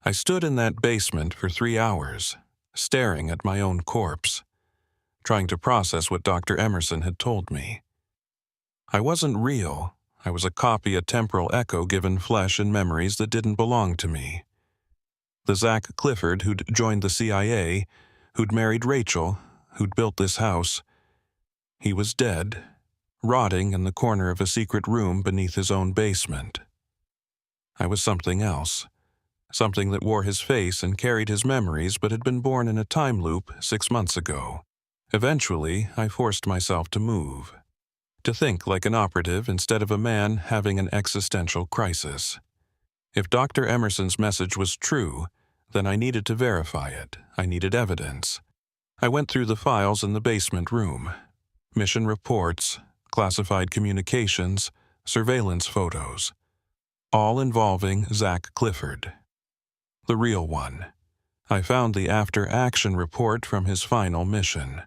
I stood in that basement for 3 hours, staring at my own corpse, trying to process what Dr. Emerson had told me. I wasn't real. I was a copy, a temporal echo given flesh and memories that didn't belong to me. The Zach Clifford who'd joined the CIA, who'd married Rachel, who'd built this house, he was dead, rotting in the corner of a secret room beneath his own basement. I was something else, something that wore his face and carried his memories but had been born in a time loop 6 months ago. Eventually, I forced myself to move, to think like an operative instead of a man having an existential crisis. If Dr. Emerson's message was true, Then I needed to verify it. I needed evidence. I went through the files in the basement room. Mission reports, classified communications, surveillance photos. All involving Zach Clifford. The real one. I found the after-action report from his final mission.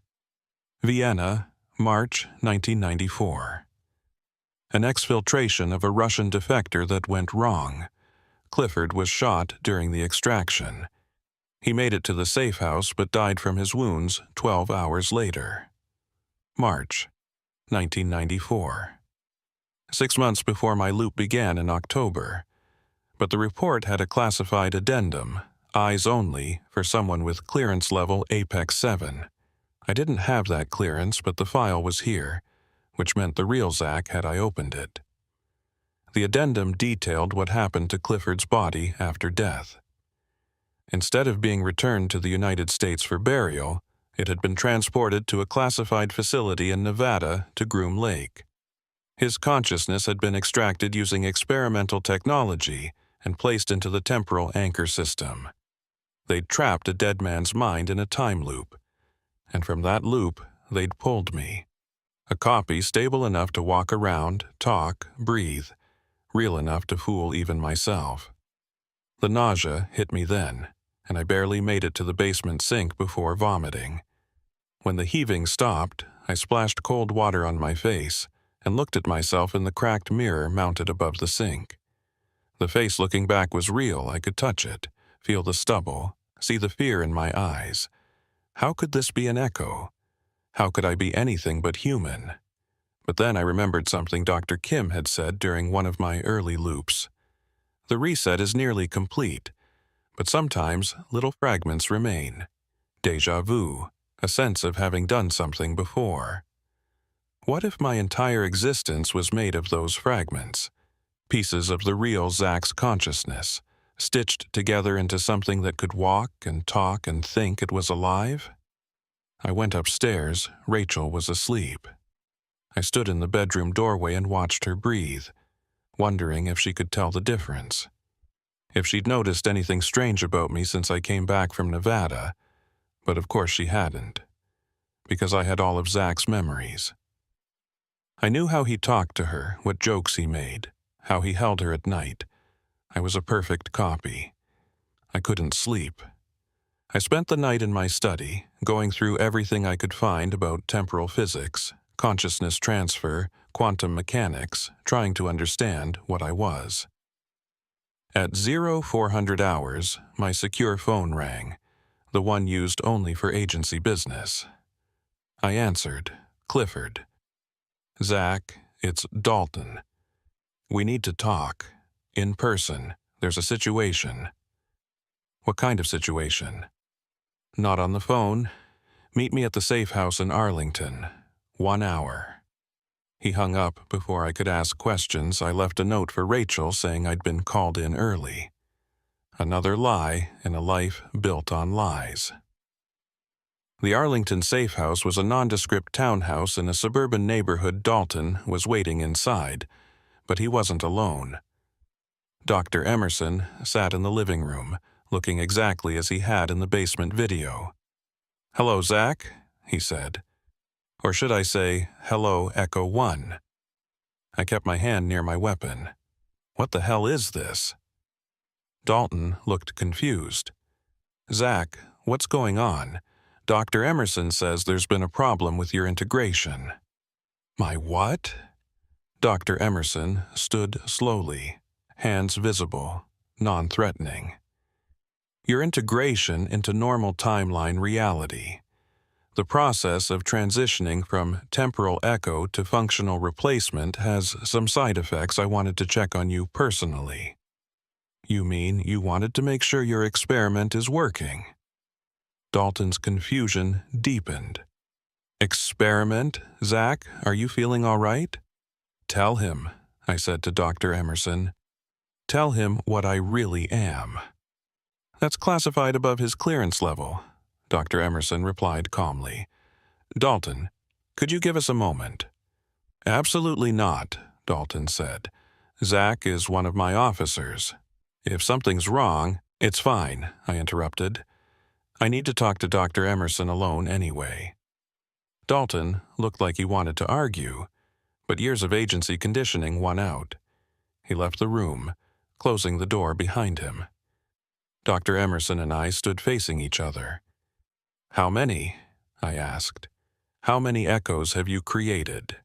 Vienna, March 1994. An exfiltration of a Russian defector that went wrong. Clifford was shot during the extraction. He made it to the safe house but died from his wounds 12 hours later. March 1994. 6 months before my loop began in October. But the report had a classified addendum, eyes only, for someone with clearance level Apex 7. I didn't have that clearance, but the file was here, which meant the real Zach had I opened it. The addendum detailed what happened to Clifford's body after death. Instead of being returned to the United States for burial, it had been transported to a classified facility in Nevada to Groom Lake. His consciousness had been extracted using experimental technology and placed into the temporal anchor system. They'd trapped a dead man's mind in a time loop, and from that loop, they'd pulled me. A copy stable enough to walk around, talk, breathe, real enough to fool even myself. The nausea hit me then, and I barely made it to the basement sink before vomiting. When the heaving stopped, I splashed cold water on my face and looked at myself in the cracked mirror mounted above the sink. The face looking back was real. I could touch it, feel the stubble, see the fear in my eyes. How could this be an echo? How could I be anything but human? But then I remembered something Dr. Kim had said during one of my early loops. The reset is nearly complete, but sometimes little fragments remain. Déjà vu, a sense of having done something before. What if my entire existence was made of those fragments? Pieces of the real Zach's consciousness, stitched together into something that could walk and talk and think it was alive? I went upstairs. Rachel was asleep. I stood in the bedroom doorway and watched her breathe, wondering if she could tell the difference. If she'd noticed anything strange about me since I came back from Nevada, but of course she hadn't, because I had all of Zach's memories. I knew how he talked to her, what jokes he made, how he held her at night. I was a perfect copy. I couldn't sleep. I spent the night in my study, going through everything I could find about temporal physics, consciousness transfer, quantum mechanics, trying to understand what I was. At 0400 hours, my secure phone rang, the one used only for agency business. I answered, Clifford. Zach, it's Dalton. We need to talk. In person. There's a situation. What kind of situation? Not on the phone. Meet me at the safe house in Arlington. 1 hour. He hung up before I could ask questions. I left a note for Rachel saying I'd been called in early. Another lie in a life built on lies. The Arlington safe house was a nondescript townhouse in a suburban neighborhood. Dalton was waiting inside, but he wasn't alone. Dr. Emerson sat in the living room, looking exactly as he had in the basement video. "Hello, Zach," he said. Or should I say, "Hello, Echo 1." I kept my hand near my weapon. What the hell is this? Dalton looked confused. "Zach, what's going on? Dr. Emerson says there's been a problem with your integration." "My what?" Dr. Emerson stood slowly, hands visible, non-threatening. "Your integration into normal timeline reality. The process of transitioning from temporal echo to functional replacement has some side effects. I wanted to check on you personally." "You mean you wanted to make sure your experiment is working?" Dalton's confusion deepened. "Experiment? Zach, are you feeling all right?" "Tell him," I said to Dr. Emerson. "Tell him what I really am." "That's classified above his clearance level," Dr. Emerson replied calmly. "Dalton, could you give us a moment?" "Absolutely not," Dalton said. "Zach is one of my officers. If something's wrong..." It's fine, I interrupted. I need to talk to Dr. Emerson alone anyway. Dalton looked like he wanted to argue, but years of agency conditioning won out. He left the room, closing the door behind him. Dr. Emerson and I stood facing each other. How many? I asked. How many echoes have you created?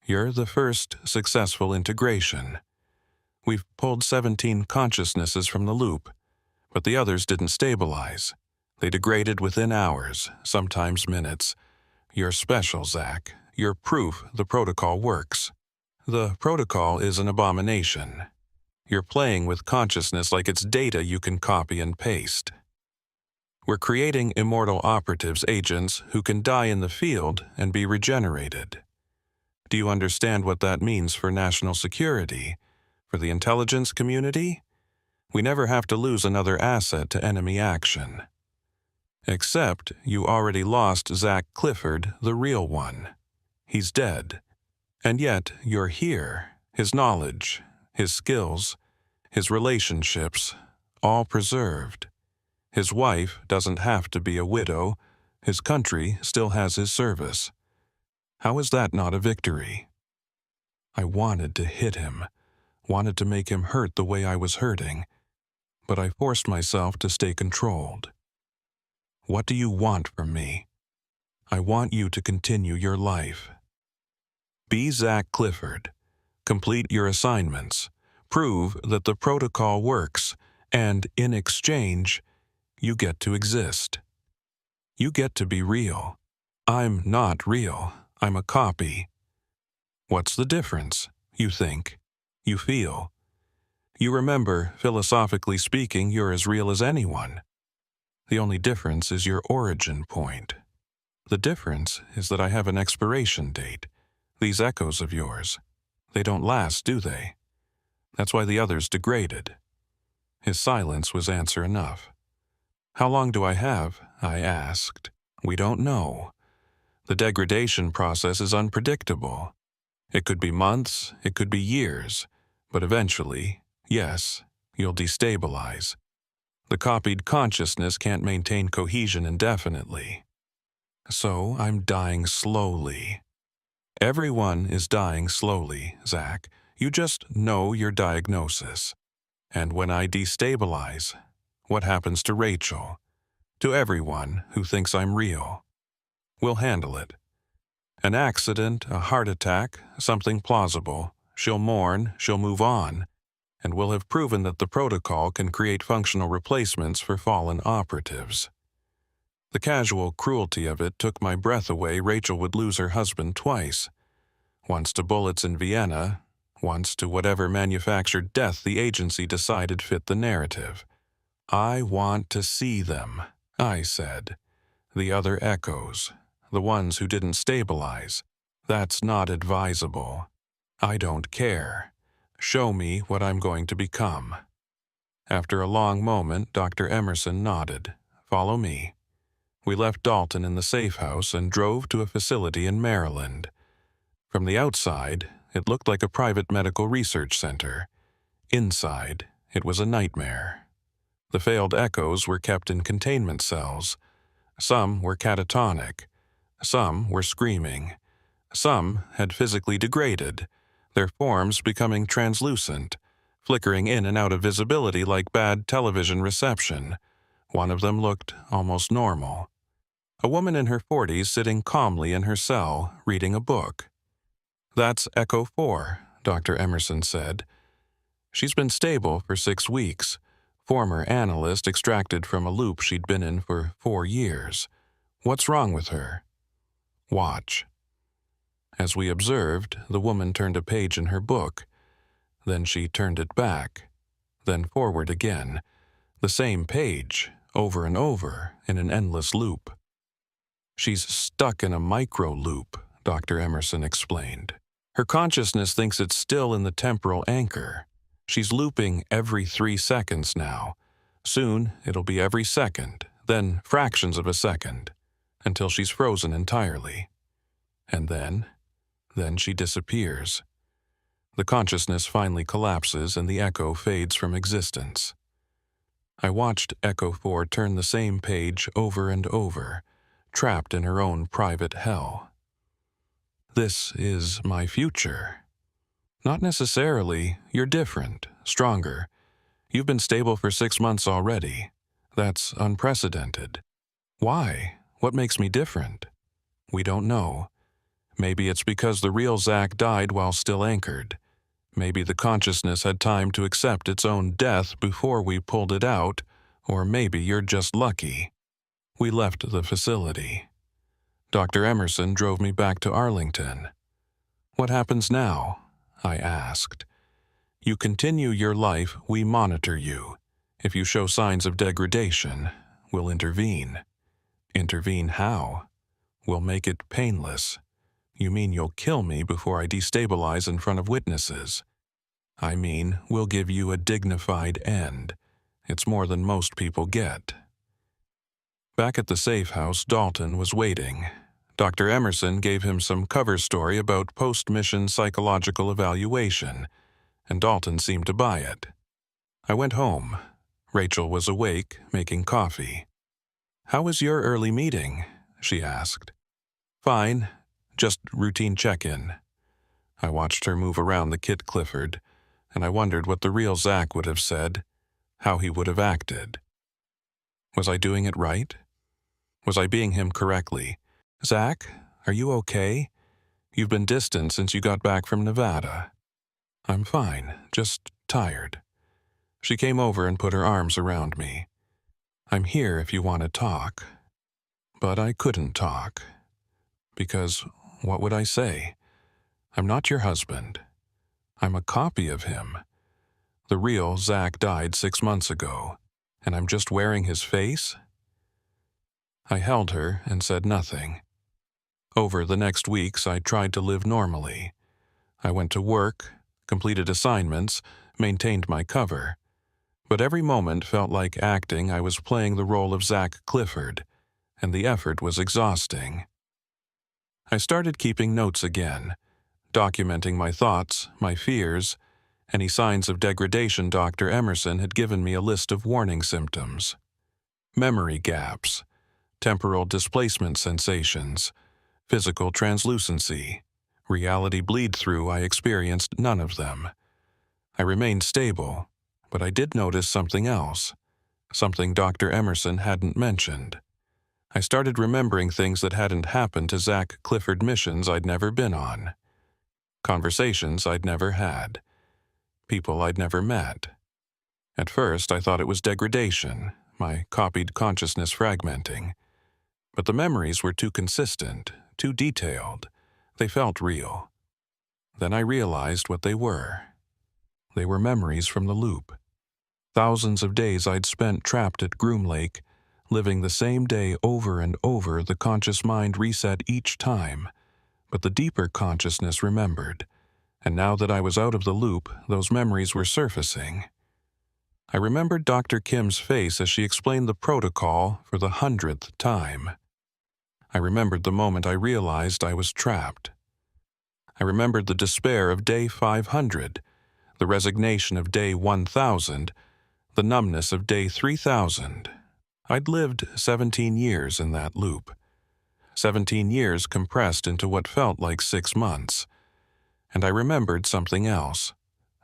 You're the first successful integration. We've pulled 17 consciousnesses from the loop, but the others didn't stabilize. They degraded within hours, sometimes minutes. You're special, Zach. You're proof the protocol works. The protocol is an abomination. You're playing with consciousness like it's data you can copy and paste. We're creating immortal operatives agents who can die in the field and be regenerated. Do you understand what that means for national security? For the intelligence community? We never have to lose another asset to enemy action. Except you already lost Zach Clifford, the real one. He's dead. And yet you're here, his knowledge, his skills, his relationships, all preserved. His wife doesn't have to be a widow. His country still has his service. How is that not a victory? I wanted to hit him, wanted to make him hurt the way I was hurting, but I forced myself to stay controlled. What do you want from me? I want you to continue your life. Be Zach Clifford. Complete your assignments. Prove that the protocol works, and in exchange, you get to exist. You get to be real. I'm not real. I'm a copy. What's the difference? You think. You feel. You remember, philosophically speaking, you're as real as anyone. The only difference is your origin point. The difference is that I have an expiration date. These echoes of yours. They don't last, do they? That's why the others degraded. His silence was answer enough. How long do I have? I asked. We don't know. The degradation process is unpredictable. It could be months, it could be years, but eventually, yes, you'll destabilize. The copied consciousness can't maintain cohesion indefinitely. So I'm dying slowly. Everyone is dying slowly, Zach. You just know your diagnosis. And when I destabilize, what happens to Rachel? To everyone who thinks I'm real? We'll handle it. An accident, a heart attack, something plausible. She'll mourn, she'll move on, and we'll have proven that the protocol can create functional replacements for fallen operatives. The casual cruelty of it took my breath away. Rachel would lose her husband twice. Once to bullets in Vienna, once to whatever manufactured death the agency decided fit the narrative. I want to see them, I said. The other echoes, the ones who didn't stabilize. That's not advisable. I don't care. Show me what I'm going to become. After a long moment, Dr. Emerson nodded. Follow me. We left Dalton in the safe house and drove to a facility in Maryland. From the outside, it looked like a private medical research center. Inside, it was a nightmare. The failed echoes were kept in containment cells. Some were catatonic. Some were screaming. Some had physically degraded, their forms becoming translucent, flickering in and out of visibility like bad television reception. One of them looked almost normal. A woman in her 40s sitting calmly in her cell, reading a book. That's Echo 4, Dr. Emerson said. She's been stable for 6 weeks. Former analyst extracted from a loop she'd been in for 4 years. What's wrong with her? Watch. As we observed, the woman turned a page in her book. Then she turned it back. Then forward again. The same page, over and over, in an endless loop. She's stuck in a micro-loop, Dr. Emerson explained. Her consciousness thinks it's still in the temporal anchor. She's looping every 3 seconds now. Soon, it'll be every second, then fractions of a second, until she's frozen entirely. And then she disappears. The consciousness finally collapses and the echo fades from existence. I watched Echo 4 turn the same page over and over, trapped in her own private hell. This is my future. Not necessarily. You're different, stronger. You've been stable for 6 months already. That's unprecedented. Why? What makes me different? We don't know. Maybe it's because the real Zach died while still anchored. Maybe the consciousness had time to accept its own death before we pulled it out, or maybe you're just lucky. We left the facility. Dr. Emerson drove me back to Arlington. What happens now? I asked. You continue your life, we monitor you. If you show signs of degradation, we'll intervene. Intervene how? We'll make it painless. You mean you'll kill me before I destabilize in front of witnesses? I mean, we'll give you a dignified end. It's more than most people get. Back at the safe house, Dalton was waiting. Dr. Emerson gave him some cover story about post-mission psychological evaluation, and Dalton seemed to buy it. I went home. Rachel was awake, making coffee. How was your early meeting? She asked. Fine. Just routine check-in. I watched her move around the Kit Clifford, and I wondered what the real Zach would have said, how he would have acted. Was I doing it right? Was I being him correctly? Zach, are you okay? You've been distant since you got back from Nevada. I'm fine, just tired. She came over and put her arms around me. I'm here if you want to talk. But I couldn't talk. Because what would I say? I'm not your husband. I'm a copy of him. The real Zach died 6 months ago, and I'm just wearing his face? I held her and said nothing. Over the next weeks, I tried to live normally. I went to work, completed assignments, maintained my cover. But every moment felt like acting I was playing the role of Zach Clifford, and the effort was exhausting. I started keeping notes again, documenting my thoughts, my fears, any signs of degradation. Dr. Emerson had given me a list of warning symptoms. Memory gaps, temporal displacement sensations, physical translucency, reality bleed-through. I experienced none of them. I remained stable, but I did notice something else, something Dr. Emerson hadn't mentioned. I started remembering things that hadn't happened to Zach Clifford, missions I'd never been on, conversations I'd never had, people I'd never met. At first, I thought it was degradation, my copied consciousness fragmenting. But the memories were too consistent, too detailed. They felt real. Then I realized what they were. They were memories from the loop. Thousands of days I'd spent trapped at Groom Lake, living the same day over and over. The conscious mind reset each time, but the deeper consciousness remembered. And now that I was out of the loop, those memories were surfacing. I remembered Dr. Kim's face as she explained the protocol for the 100th time. I remembered the moment I realized I was trapped. I remembered the despair of day 500, the resignation of day 1000, the numbness of day 3000. I'd lived 17 years in that loop. 17 years compressed into what felt like 6 months. And I remembered something else,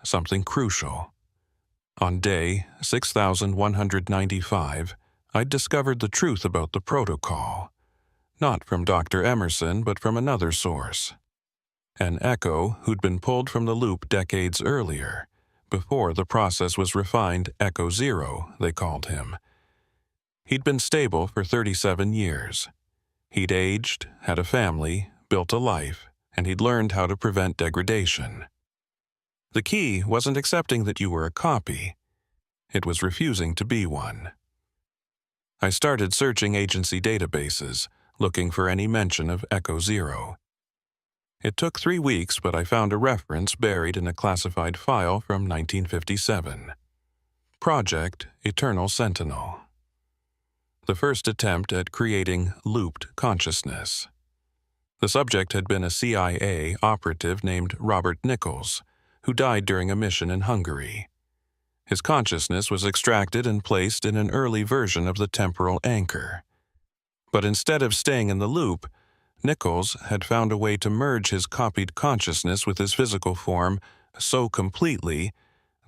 something crucial. On day 6195, I'd discovered the truth about the protocol. Not from Dr. Emerson, but from another source. An Echo who'd been pulled from the loop decades earlier, before the process was refined. Echo Zero, they called him. He'd been stable for 37 years. He'd aged, had a family, built a life, and he'd learned how to prevent degradation. The key wasn't accepting that you were a copy. It was refusing to be one. I started searching agency databases, looking for any mention of Echo Zero. It took 3 weeks, but I found a reference buried in a classified file from 1957. Project Eternal Sentinel. The first attempt at creating looped consciousness. The subject had been a CIA operative named Robert Nichols, who died during a mission in Hungary. His consciousness was extracted and placed in an early version of the temporal anchor. But instead of staying in the loop, Nichols had found a way to merge his copied consciousness with his physical form so completely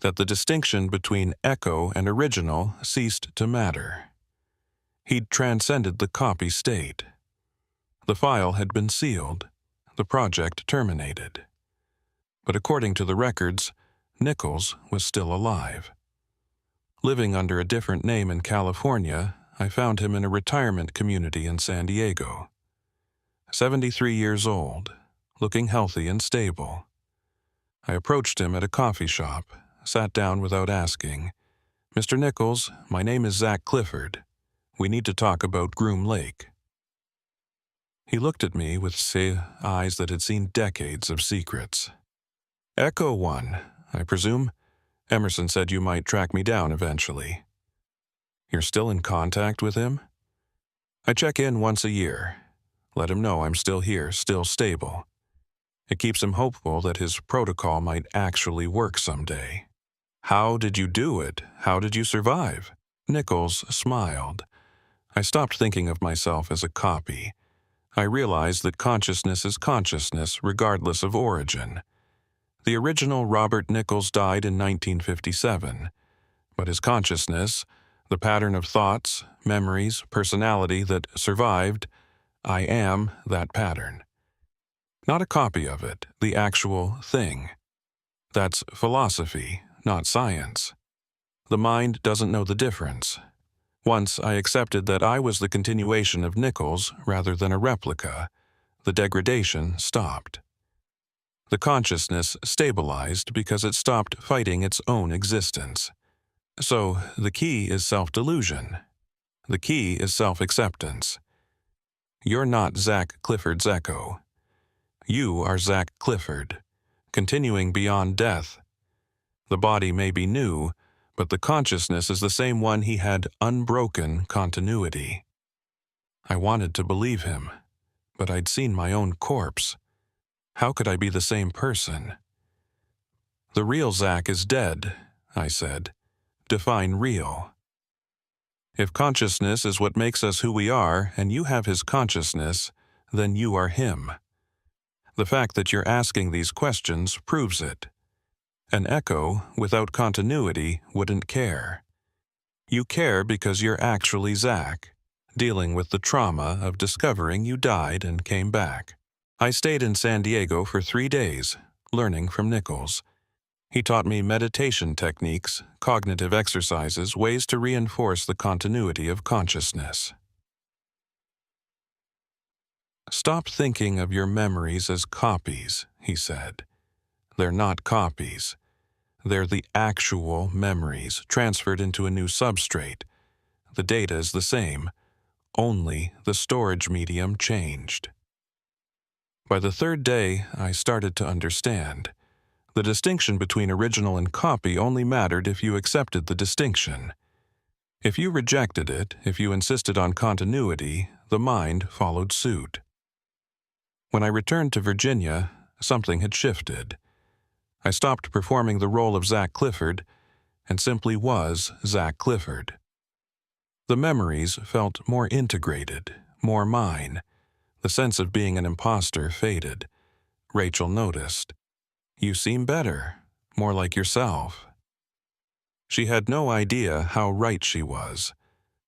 that the distinction between echo and original ceased to matter. He'd transcended the copy state. The file had been sealed, the project terminated. But according to the records, Nichols was still alive. Living under a different name in California, I found him in a retirement community in San Diego. 73 years old, looking healthy and stable. I approached him at a coffee shop, sat down without asking. "Mr. Nichols, my name is Zach Clifford. We need to talk about Groom Lake." He looked at me with eyes that had seen decades of secrets. "Echo One, I presume? Emerson said you might track me down eventually." "You're still in contact with him?" "I check in once a year. Let him know I'm still here, still stable. It keeps him hopeful that his protocol might actually work someday." "How did you do it? How did you survive?" Nichols smiled. I stopped thinking of myself as a copy. I realized that consciousness is consciousness regardless of origin. The original Robert Nichols died in 1957, but his consciousness, the pattern of thoughts, memories, personality that survived, I am that pattern. Not a copy of it, the actual thing. That's philosophy, not science. The mind doesn't know the difference. Once I accepted that I was the continuation of Nichols rather than a replica, the degradation stopped. The consciousness stabilized because it stopped fighting its own existence. So the key is self-delusion. The key is self-acceptance. You're not Zach Clifford's echo. You are Zach Clifford, continuing beyond death. The body may be new, but the consciousness is the same one he had unbroken continuity. I wanted to believe him, but I'd seen my own corpse. How could I be the same person? "The real Zach is dead," I said. "Define real." "If consciousness is what makes us who we are, and you have his consciousness, then you are him. The fact that you're asking these questions proves it. An echo, without continuity, wouldn't care. You care because you're actually Zach, dealing with the trauma of discovering you died and came back." I stayed in San Diego for 3 days, learning from Nichols. He taught me meditation techniques, cognitive exercises, ways to reinforce the continuity of consciousness. "Stop thinking of your memories as copies," he said. "They're not copies. They're the actual memories transferred into a new substrate. The data is the same, only the storage medium changed." By the 3rd day, I started to understand. The distinction between original and copy only mattered if you accepted the distinction. If you rejected it, if you insisted on continuity, the mind followed suit. When I returned to Virginia, something had shifted. I stopped performing the role of Zach Clifford and simply was Zach Clifford. The memories felt more integrated, more mine. The sense of being an imposter faded. Rachel noticed. "You seem better, more like yourself." She had no idea how right she was,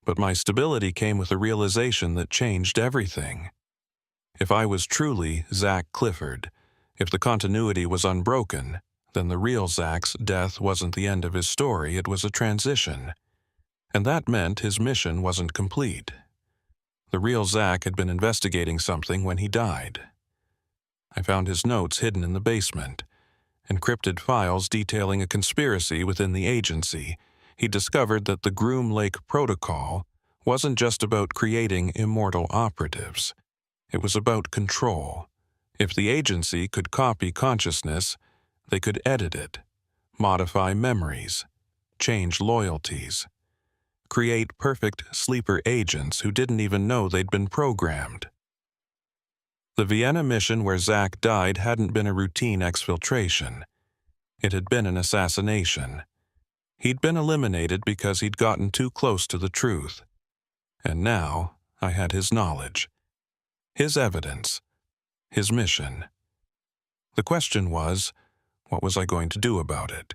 but my stability came with a realization that changed everything. If I was truly Zach Clifford, if the continuity was unbroken, then the real Zach's death wasn't the end of his story, it was a transition. And that meant his mission wasn't complete. The real Zach had been investigating something when he died. I found his notes hidden in the basement, encrypted files detailing a conspiracy within the agency. He discovered that the Groom Lake Protocol wasn't just about creating immortal operatives. It was about control. If the agency could copy consciousness, they could edit it, modify memories, change loyalties, create perfect sleeper agents who didn't even know they'd been programmed. The Vienna mission where Zach died hadn't been a routine exfiltration. It had been an assassination. He'd been eliminated because he'd gotten too close to the truth. And now I had his knowledge, his evidence, his mission. The question was, what was I going to do about it?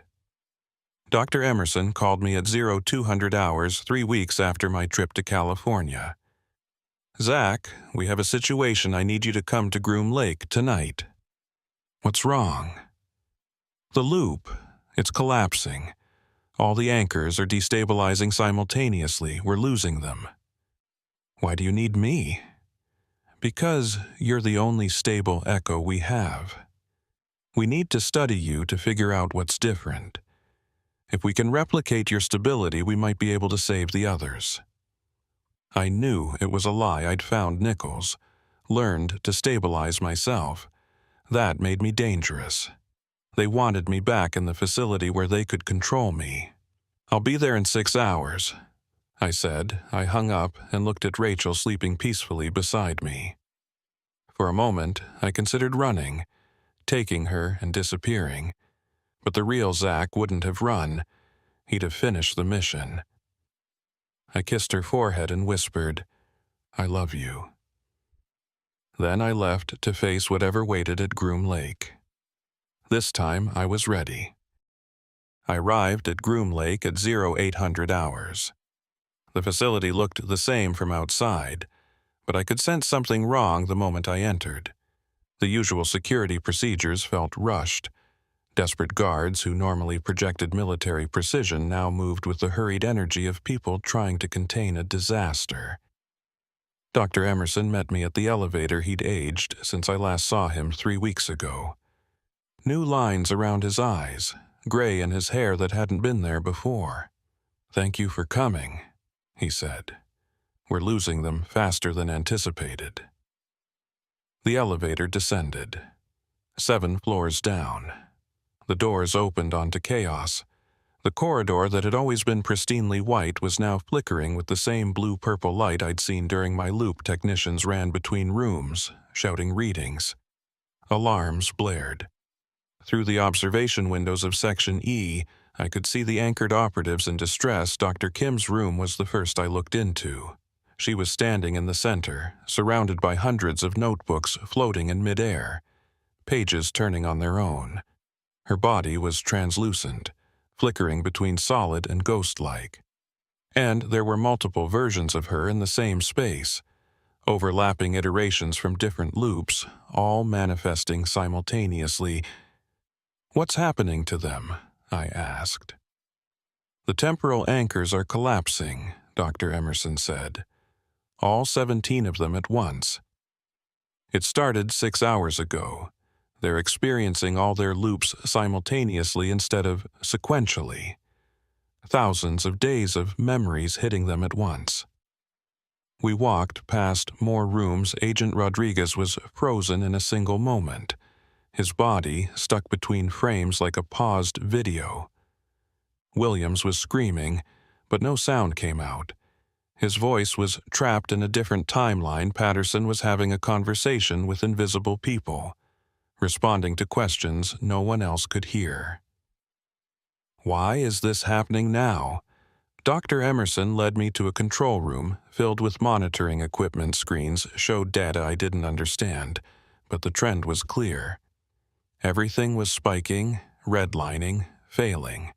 Dr. Emerson called me at 0200 hours 3 weeks after my trip to California. "Zach, we have a situation. I need you to come to Groom Lake tonight." "What's wrong?" "The loop. It's collapsing. All the anchors are destabilizing simultaneously. We're losing them." "Why do you need me?" "Because you're the only stable echo we have. We need to study you to figure out what's different. If we can replicate your stability, we might be able to save the others." I knew it was a lie. I'd found Nichols, learned to stabilize myself. That made me dangerous. They wanted me back in the facility where they could control me. "I'll be there in 6 hours," I said. I hung up and looked at Rachel sleeping peacefully beside me. For a moment, I considered running, taking her and disappearing. But the real Zach wouldn't have run. He'd have finished the mission. I kissed her forehead and whispered, "I love you." Then I left to face whatever waited at Groom Lake. This time I was ready. I arrived at Groom Lake at 0800 hours. The facility looked the same from outside, but I could sense something wrong the moment I entered. The usual security procedures felt rushed. Desperate guards who normally projected military precision now moved with the hurried energy of people trying to contain a disaster. Dr. Emerson met me at the elevator. He'd aged since I last saw him 3 weeks ago. New lines around his eyes, gray in his hair that hadn't been there before. "Thank you for coming," he said. "We're losing them faster than anticipated." The elevator descended. 7 floors down. The doors opened onto chaos. The corridor that had always been pristinely white was now flickering with the same blue-purple light I'd seen during my loop. Technicians ran between rooms, shouting readings. Alarms blared. Through the observation windows of Section E, I could see the anchored operatives in distress. Dr. Kim's room was the first I looked into. She was standing in the center, surrounded by hundreds of notebooks floating in midair, pages turning on their own. Her body was translucent, flickering between solid and ghost-like. And there were multiple versions of her in the same space, overlapping iterations from different loops, all manifesting simultaneously. "What's happening to them?" I asked. "The temporal anchors are collapsing," Dr. Emerson said. "All 17 of them at once. It started 6 hours ago. They're experiencing all their loops simultaneously instead of sequentially. Thousands of days of memories hitting them at once." We walked past more rooms. Agent Rodriguez was frozen in a single moment, his body stuck between frames like a paused video. Williams was screaming, but no sound came out. His voice was trapped in a different timeline. Patterson was having a conversation with invisible people, responding to questions no one else could hear. Why is this happening now? Dr. Emerson led me to a control room filled with monitoring equipment. Screens showed data I didn't understand, but the trend was clear. Everything was spiking, redlining, failing.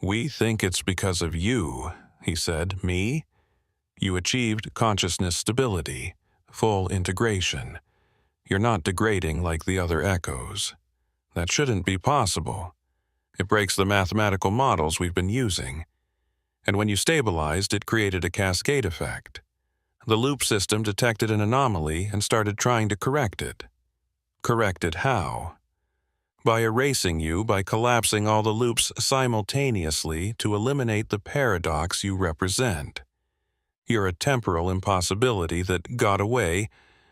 "We think it's because of you," he said. "Me? You achieved consciousness stability, full integration. You're not degrading like the other echoes. That shouldn't be possible. It breaks the mathematical models we've been using. And when you stabilized, it created a cascade effect. The loop system detected an anomaly and started trying to correct it. Correct it how? By erasing you, by collapsing all the loops simultaneously to eliminate the paradox you represent. You're a temporal impossibility that got away,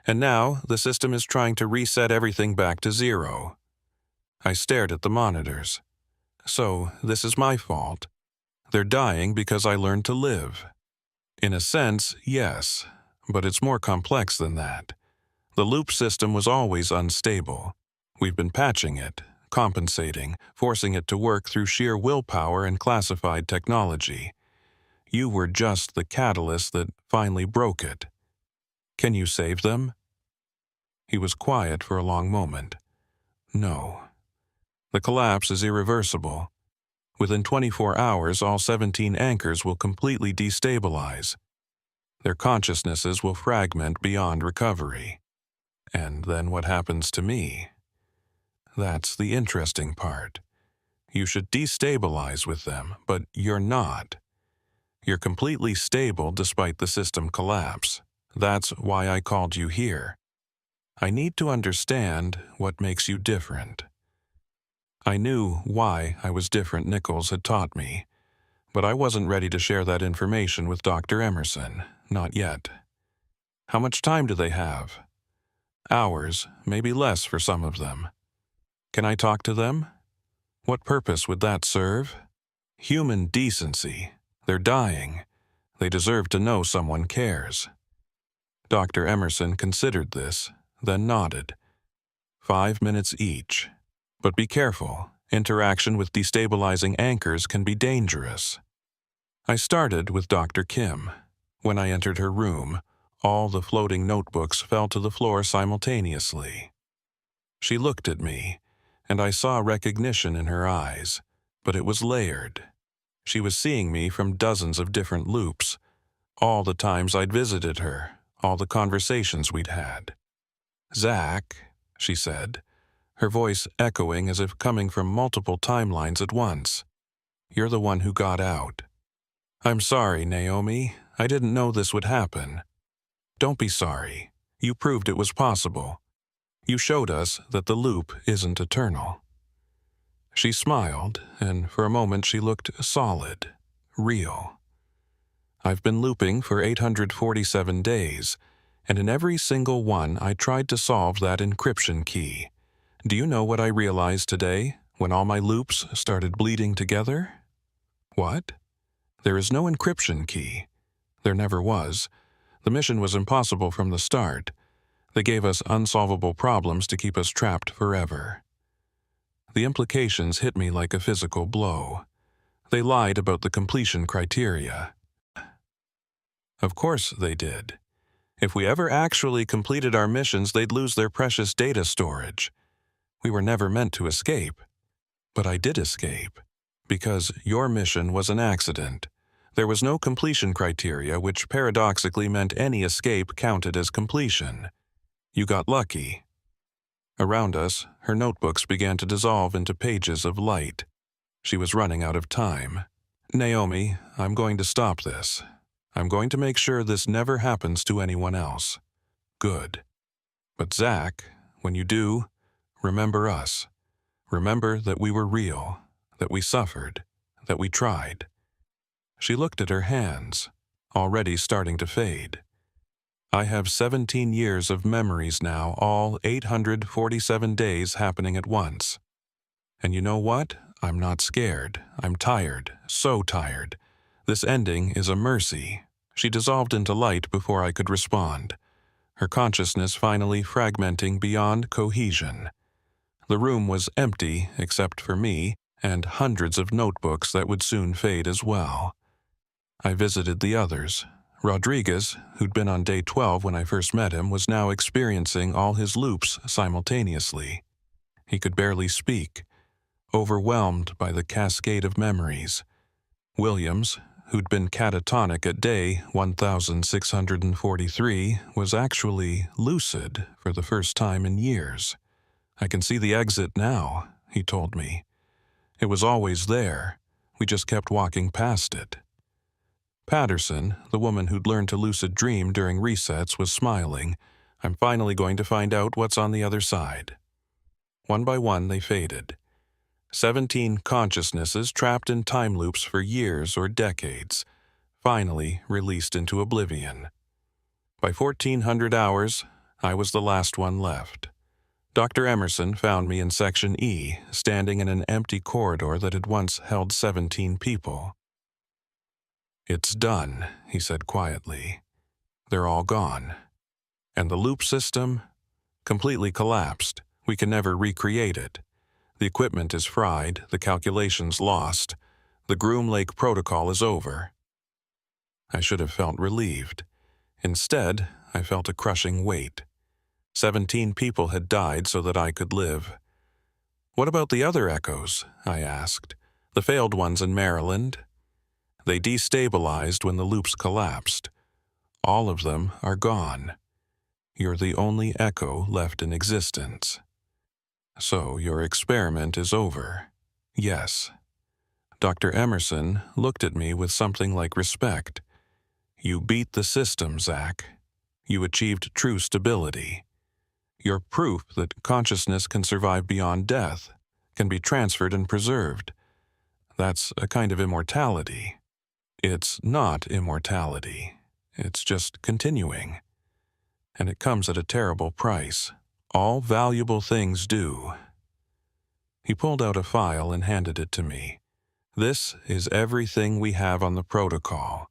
and now the system is trying to reset everything back to zero." I stared at the monitors. "So, this is my fault. They're dying because I learned to live." "In a sense, yes, but it's more complex than that. The loop system was always unstable. We've been patching it, overcompensating, forcing it to work through sheer willpower and classified technology. You were just the catalyst that finally broke it. Can you save them?" He was quiet for a long moment. "No. The collapse is irreversible. Within 24 hours, all 17 anchors will completely destabilize. Their consciousnesses will fragment beyond recovery. And then what happens to me? That's the interesting part. You should destabilize with them, but you're not. You're completely stable despite the system collapse. That's why I called you here. I need to understand what makes you different." I knew why I was different Nichols had taught me, but I wasn't ready to share that information with Dr. Emerson, not yet. "How much time do they have?" "Hours, maybe less for some of them." "Can I talk to them?" "What purpose would that serve?" "Human decency. They're dying. They deserve to know someone cares." Dr. Emerson considered this, then nodded. 5 minutes each. But be careful. Interaction with destabilizing anchors can be dangerous. I started with Dr. Kim. When I entered her room, all the floating notebooks fell to the floor simultaneously. She looked at me, and I saw recognition in her eyes, but it was layered. She was seeing me from dozens of different loops, all the times I'd visited her, all the conversations we'd had. "Zach," she said, her voice echoing as if coming from multiple timelines at once. "You're the one who got out." "I'm sorry, Naomi. I didn't know this would happen." "Don't be sorry. You proved it was possible. You showed us that the loop isn't eternal." She smiled, and for a moment she looked solid, real. "I've been looping for 847 days, and in every single one I tried to solve that encryption key. Do you know what I realized today, when all my loops started bleeding together?" "What?" "There is no encryption key. There never was. The mission was impossible from the start. They gave us unsolvable problems to keep us trapped forever." The implications hit me like a physical blow. They lied about the completion criteria. Of course they did. If we ever actually completed our missions, they'd lose their precious data storage. We were never meant to escape. But I did escape, because your mission was an accident. There was no completion criteria, which paradoxically meant any escape counted as completion. You got lucky. Around us, her notebooks began to dissolve into pages of light. She was running out of time. "Naomi, I'm going to stop this. I'm going to make sure this never happens to anyone else." "Good. But Zach, when you do, remember us. Remember that we were real, that we suffered, that we tried." She looked at her hands, already starting to fade. "I have 17 years of memories now, all 847 days happening at once. And you know what? I'm not scared. I'm tired, so tired. This ending is a mercy." She dissolved into light before I could respond, her consciousness finally fragmenting beyond cohesion. The room was empty except for me and hundreds of notebooks that would soon fade as well. I visited the others. Rodriguez, who'd been on day 12 when I first met him, was now experiencing all his loops simultaneously. He could barely speak, overwhelmed by the cascade of memories. Williams, who'd been catatonic at day 1643, was actually lucid for the first time in years. "I can see the exit now," he told me. "It was always there. We just kept walking past it." Patterson, the woman who'd learned to lucid dream during resets, was smiling. "I'm finally going to find out what's on the other side." One by one they faded. 17 consciousnesses trapped in time loops for years or decades, finally released into oblivion. By 1400 hours, I was the last one left. Dr. Emerson found me in Section E, standing in an empty corridor that had once held 17 people. "It's done," he said quietly. "They're all gone. And the loop system? Completely collapsed. We can never recreate it. The equipment is fried, the calculations lost. The Groom Lake protocol is over. I should have felt relieved. Instead, I felt a crushing weight. 17 people had died so that I could live. What about the other echoes? I asked. The failed ones in Maryland? They destabilized when the loops collapsed. All of them are gone. You're the only echo left in existence. So your experiment is over. Yes. Dr. Emerson looked at me with something like respect. You beat the system, Zach. You achieved true stability. You're proof that consciousness can survive beyond death, can be transferred and preserved. That's a kind of immortality. It's not immortality. It's just continuing. And it comes at a terrible price. All valuable things do. He pulled out a file and handed it to me. This is everything we have on the protocol.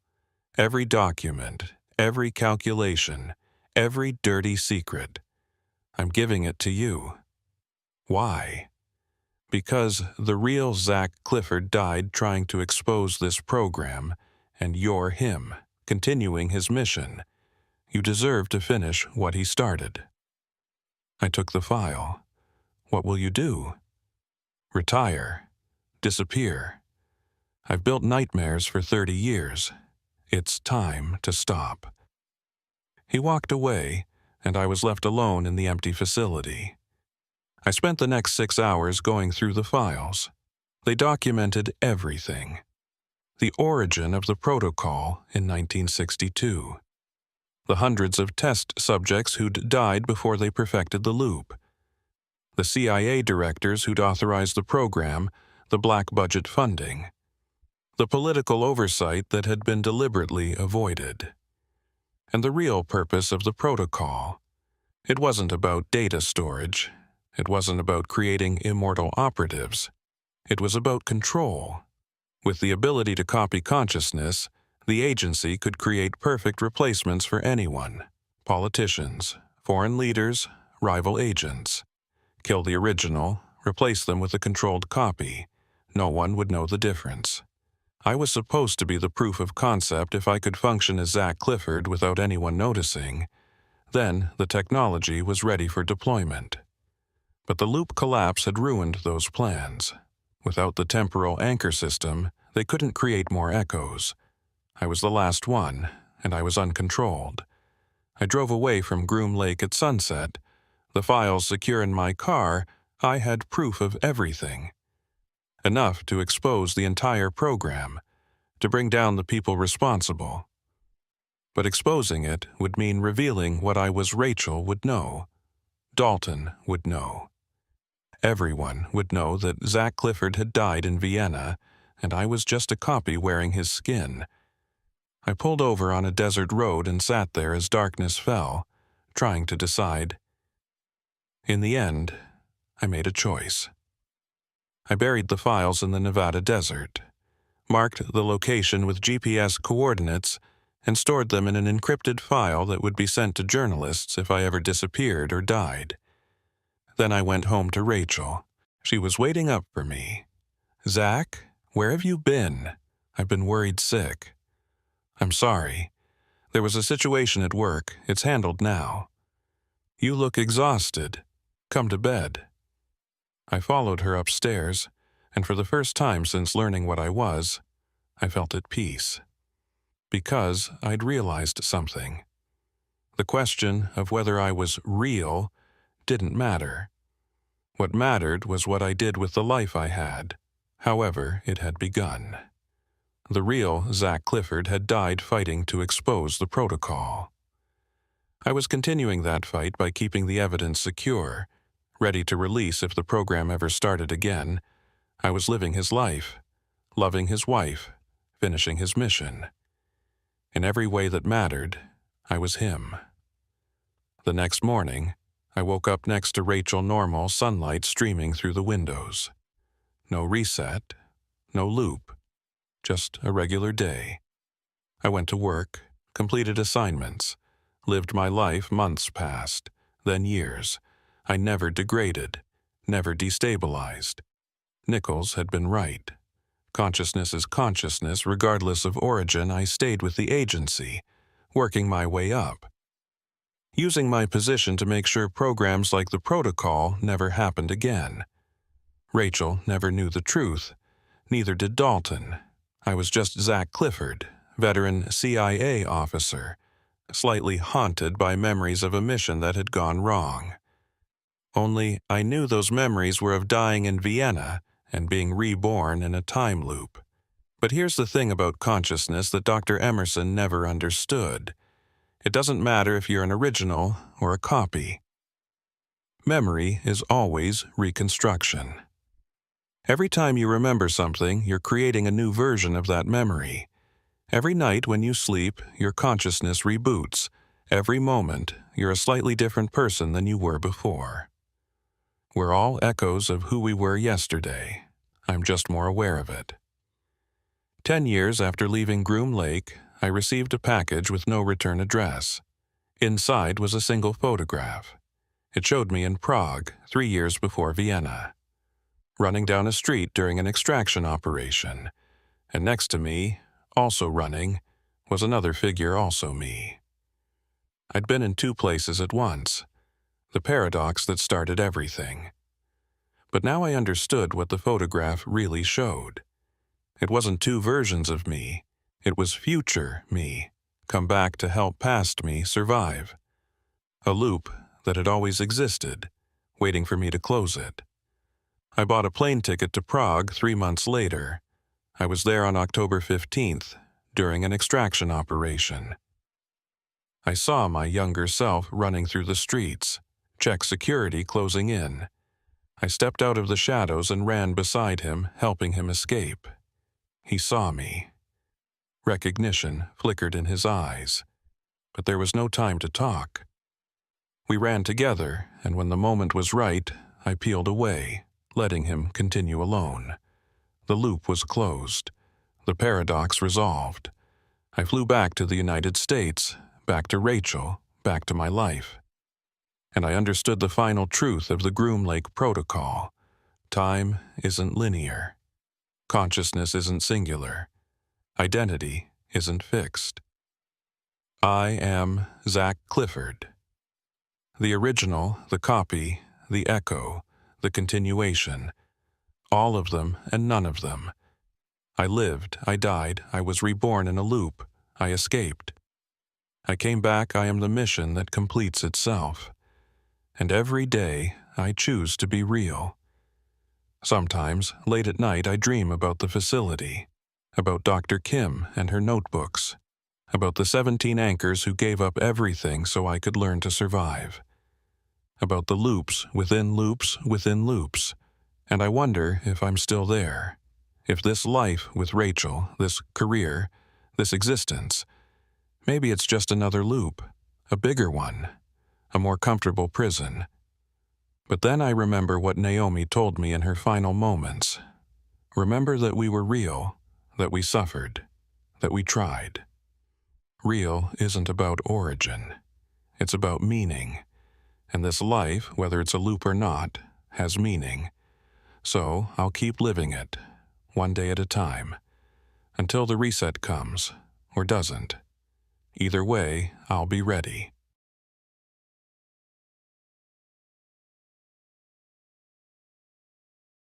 Every document, every calculation, every dirty secret. I'm giving it to you. Why? Because the real Zach Clifford died trying to expose this program, and you're him, continuing his mission. You deserve to finish what he started. I took the file. What will you do? Retire. Disappear. I've built nightmares for 30 years. It's time to stop. He walked away, and I was left alone in the empty facility. I spent the next 6 hours going through the files. They documented everything. The origin of the protocol in 1962. The hundreds of test subjects who'd died before they perfected the loop. The CIA directors who'd authorized the program, the black budget funding. The political oversight that had been deliberately avoided. And the real purpose of the protocol. It wasn't about data storage. It wasn't about creating immortal operatives. It was about control. With the ability to copy consciousness, the agency could create perfect replacements for anyone. Politicians, foreign leaders, rival agents. Kill the original, replace them with a controlled copy. No one would know the difference. I was supposed to be the proof of concept if I could function as Zach Clifford without anyone noticing. Then the technology was ready for deployment. But the loop collapse had ruined those plans. Without the temporal anchor system, they couldn't create more echoes. I was the last one, and I was uncontrolled. I drove away from Groom Lake at sunset. The files secure in my car, I had proof of everything. Enough to expose the entire program, to bring down the people responsible. But exposing it would mean revealing what I was Rachel would know. Dalton would know. Everyone would know that Zach Clifford had died in Vienna, and I was just a copy wearing his skin. I pulled over on a desert road and sat there as darkness fell, trying to decide. In the end, I made a choice. I buried the files in the Nevada desert, marked the location with GPS coordinates, and stored them in an encrypted file that would be sent to journalists if I ever disappeared or died. Then I went home to Rachel. She was waiting up for me. "Zach, where have you been? I've been worried sick." "I'm sorry. There was a situation at work. It's handled now." "You look exhausted. Come to bed." I followed her upstairs, and for the first time since learning what I was, I felt at peace. Because I'd realized something. The question of whether I was real didn't matter. What mattered was what I did with the life I had, however it had begun. The real Zach Clifford had died fighting to expose the protocol. I was continuing that fight by keeping the evidence secure, ready to release if the program ever started again. I was living his life, loving his wife, finishing his mission. In every way that mattered, I was him. The next morning, I woke up next to Rachel Normal, sunlight streaming through the windows. No reset, no loop, just a regular day. I went to work, completed assignments, lived my life. Months passed, then years. I never degraded, never destabilized. Nichols had been right. Consciousness is consciousness regardless of origin. I stayed with the agency, working my way up, using my position to make sure programs like the protocol never happened again. Rachel never knew the truth. Neither did Dalton. I was just Zach Clifford, veteran CIA officer, slightly haunted by memories of a mission that had gone wrong. Only I knew those memories were of dying in Vienna and being reborn in a time loop. But here's the thing about consciousness that Dr. Emerson never understood. It doesn't matter if you're an original or a copy. Memory is always reconstruction. Every time you remember something, you're creating a new version of that memory. Every night when you sleep, your consciousness reboots. Every moment, you're a slightly different person than you were before. We're all echoes of who we were yesterday. I'm just more aware of it. 10 years after leaving Groom Lake, I received a package with no return address. Inside was a single photograph. It showed me in Prague 3 years before Vienna, running down a street during an extraction operation, and next to me, also running, was another figure, also me. I'd been in 2 places at once, the paradox that started everything. But now I understood what the photograph really showed. It wasn't 2 versions of me, it was future me, come back to help past me survive. A loop that had always existed, waiting for me to close it. I bought a plane ticket to Prague 3 months later. I was there on October 15th, during an extraction operation. I saw my younger self running through the streets, check security closing in. I stepped out of the shadows and ran beside him, helping him escape. He saw me. Recognition flickered in his eyes, but there was no time to talk. We ran together, and when the moment was right, I peeled away, letting him continue alone. The loop was closed, the paradox resolved. I flew back to the United States, back to Rachel, back to my life. And I understood the final truth of the Groom Lake Protocol. Time isn't linear. Consciousness isn't singular. Identity isn't fixed. I am Zach Clifford. The original, the copy, the echo, the continuation. All of them and none of them. I lived, I died, I was reborn in a loop, I escaped. I came back, I am the mission that completes itself. And every day, I choose to be real. Sometimes, late at night, I dream about the facility, about Dr. Kim and her notebooks, about the 17 anchors who gave up everything so I could learn to survive, about the loops within loops within loops, and I wonder if I'm still there, if this life with Rachel, this career, this existence, maybe it's just another loop, a bigger one, a more comfortable prison. But then I remember what Naomi told me in her final moments. Remember that we were real, that we suffered, that we tried. Real isn't about origin. It's about meaning. And this life, whether it's a loop or not, has meaning. So I'll keep living it, one day at a time, until the reset comes, or doesn't. Either way, I'll be ready.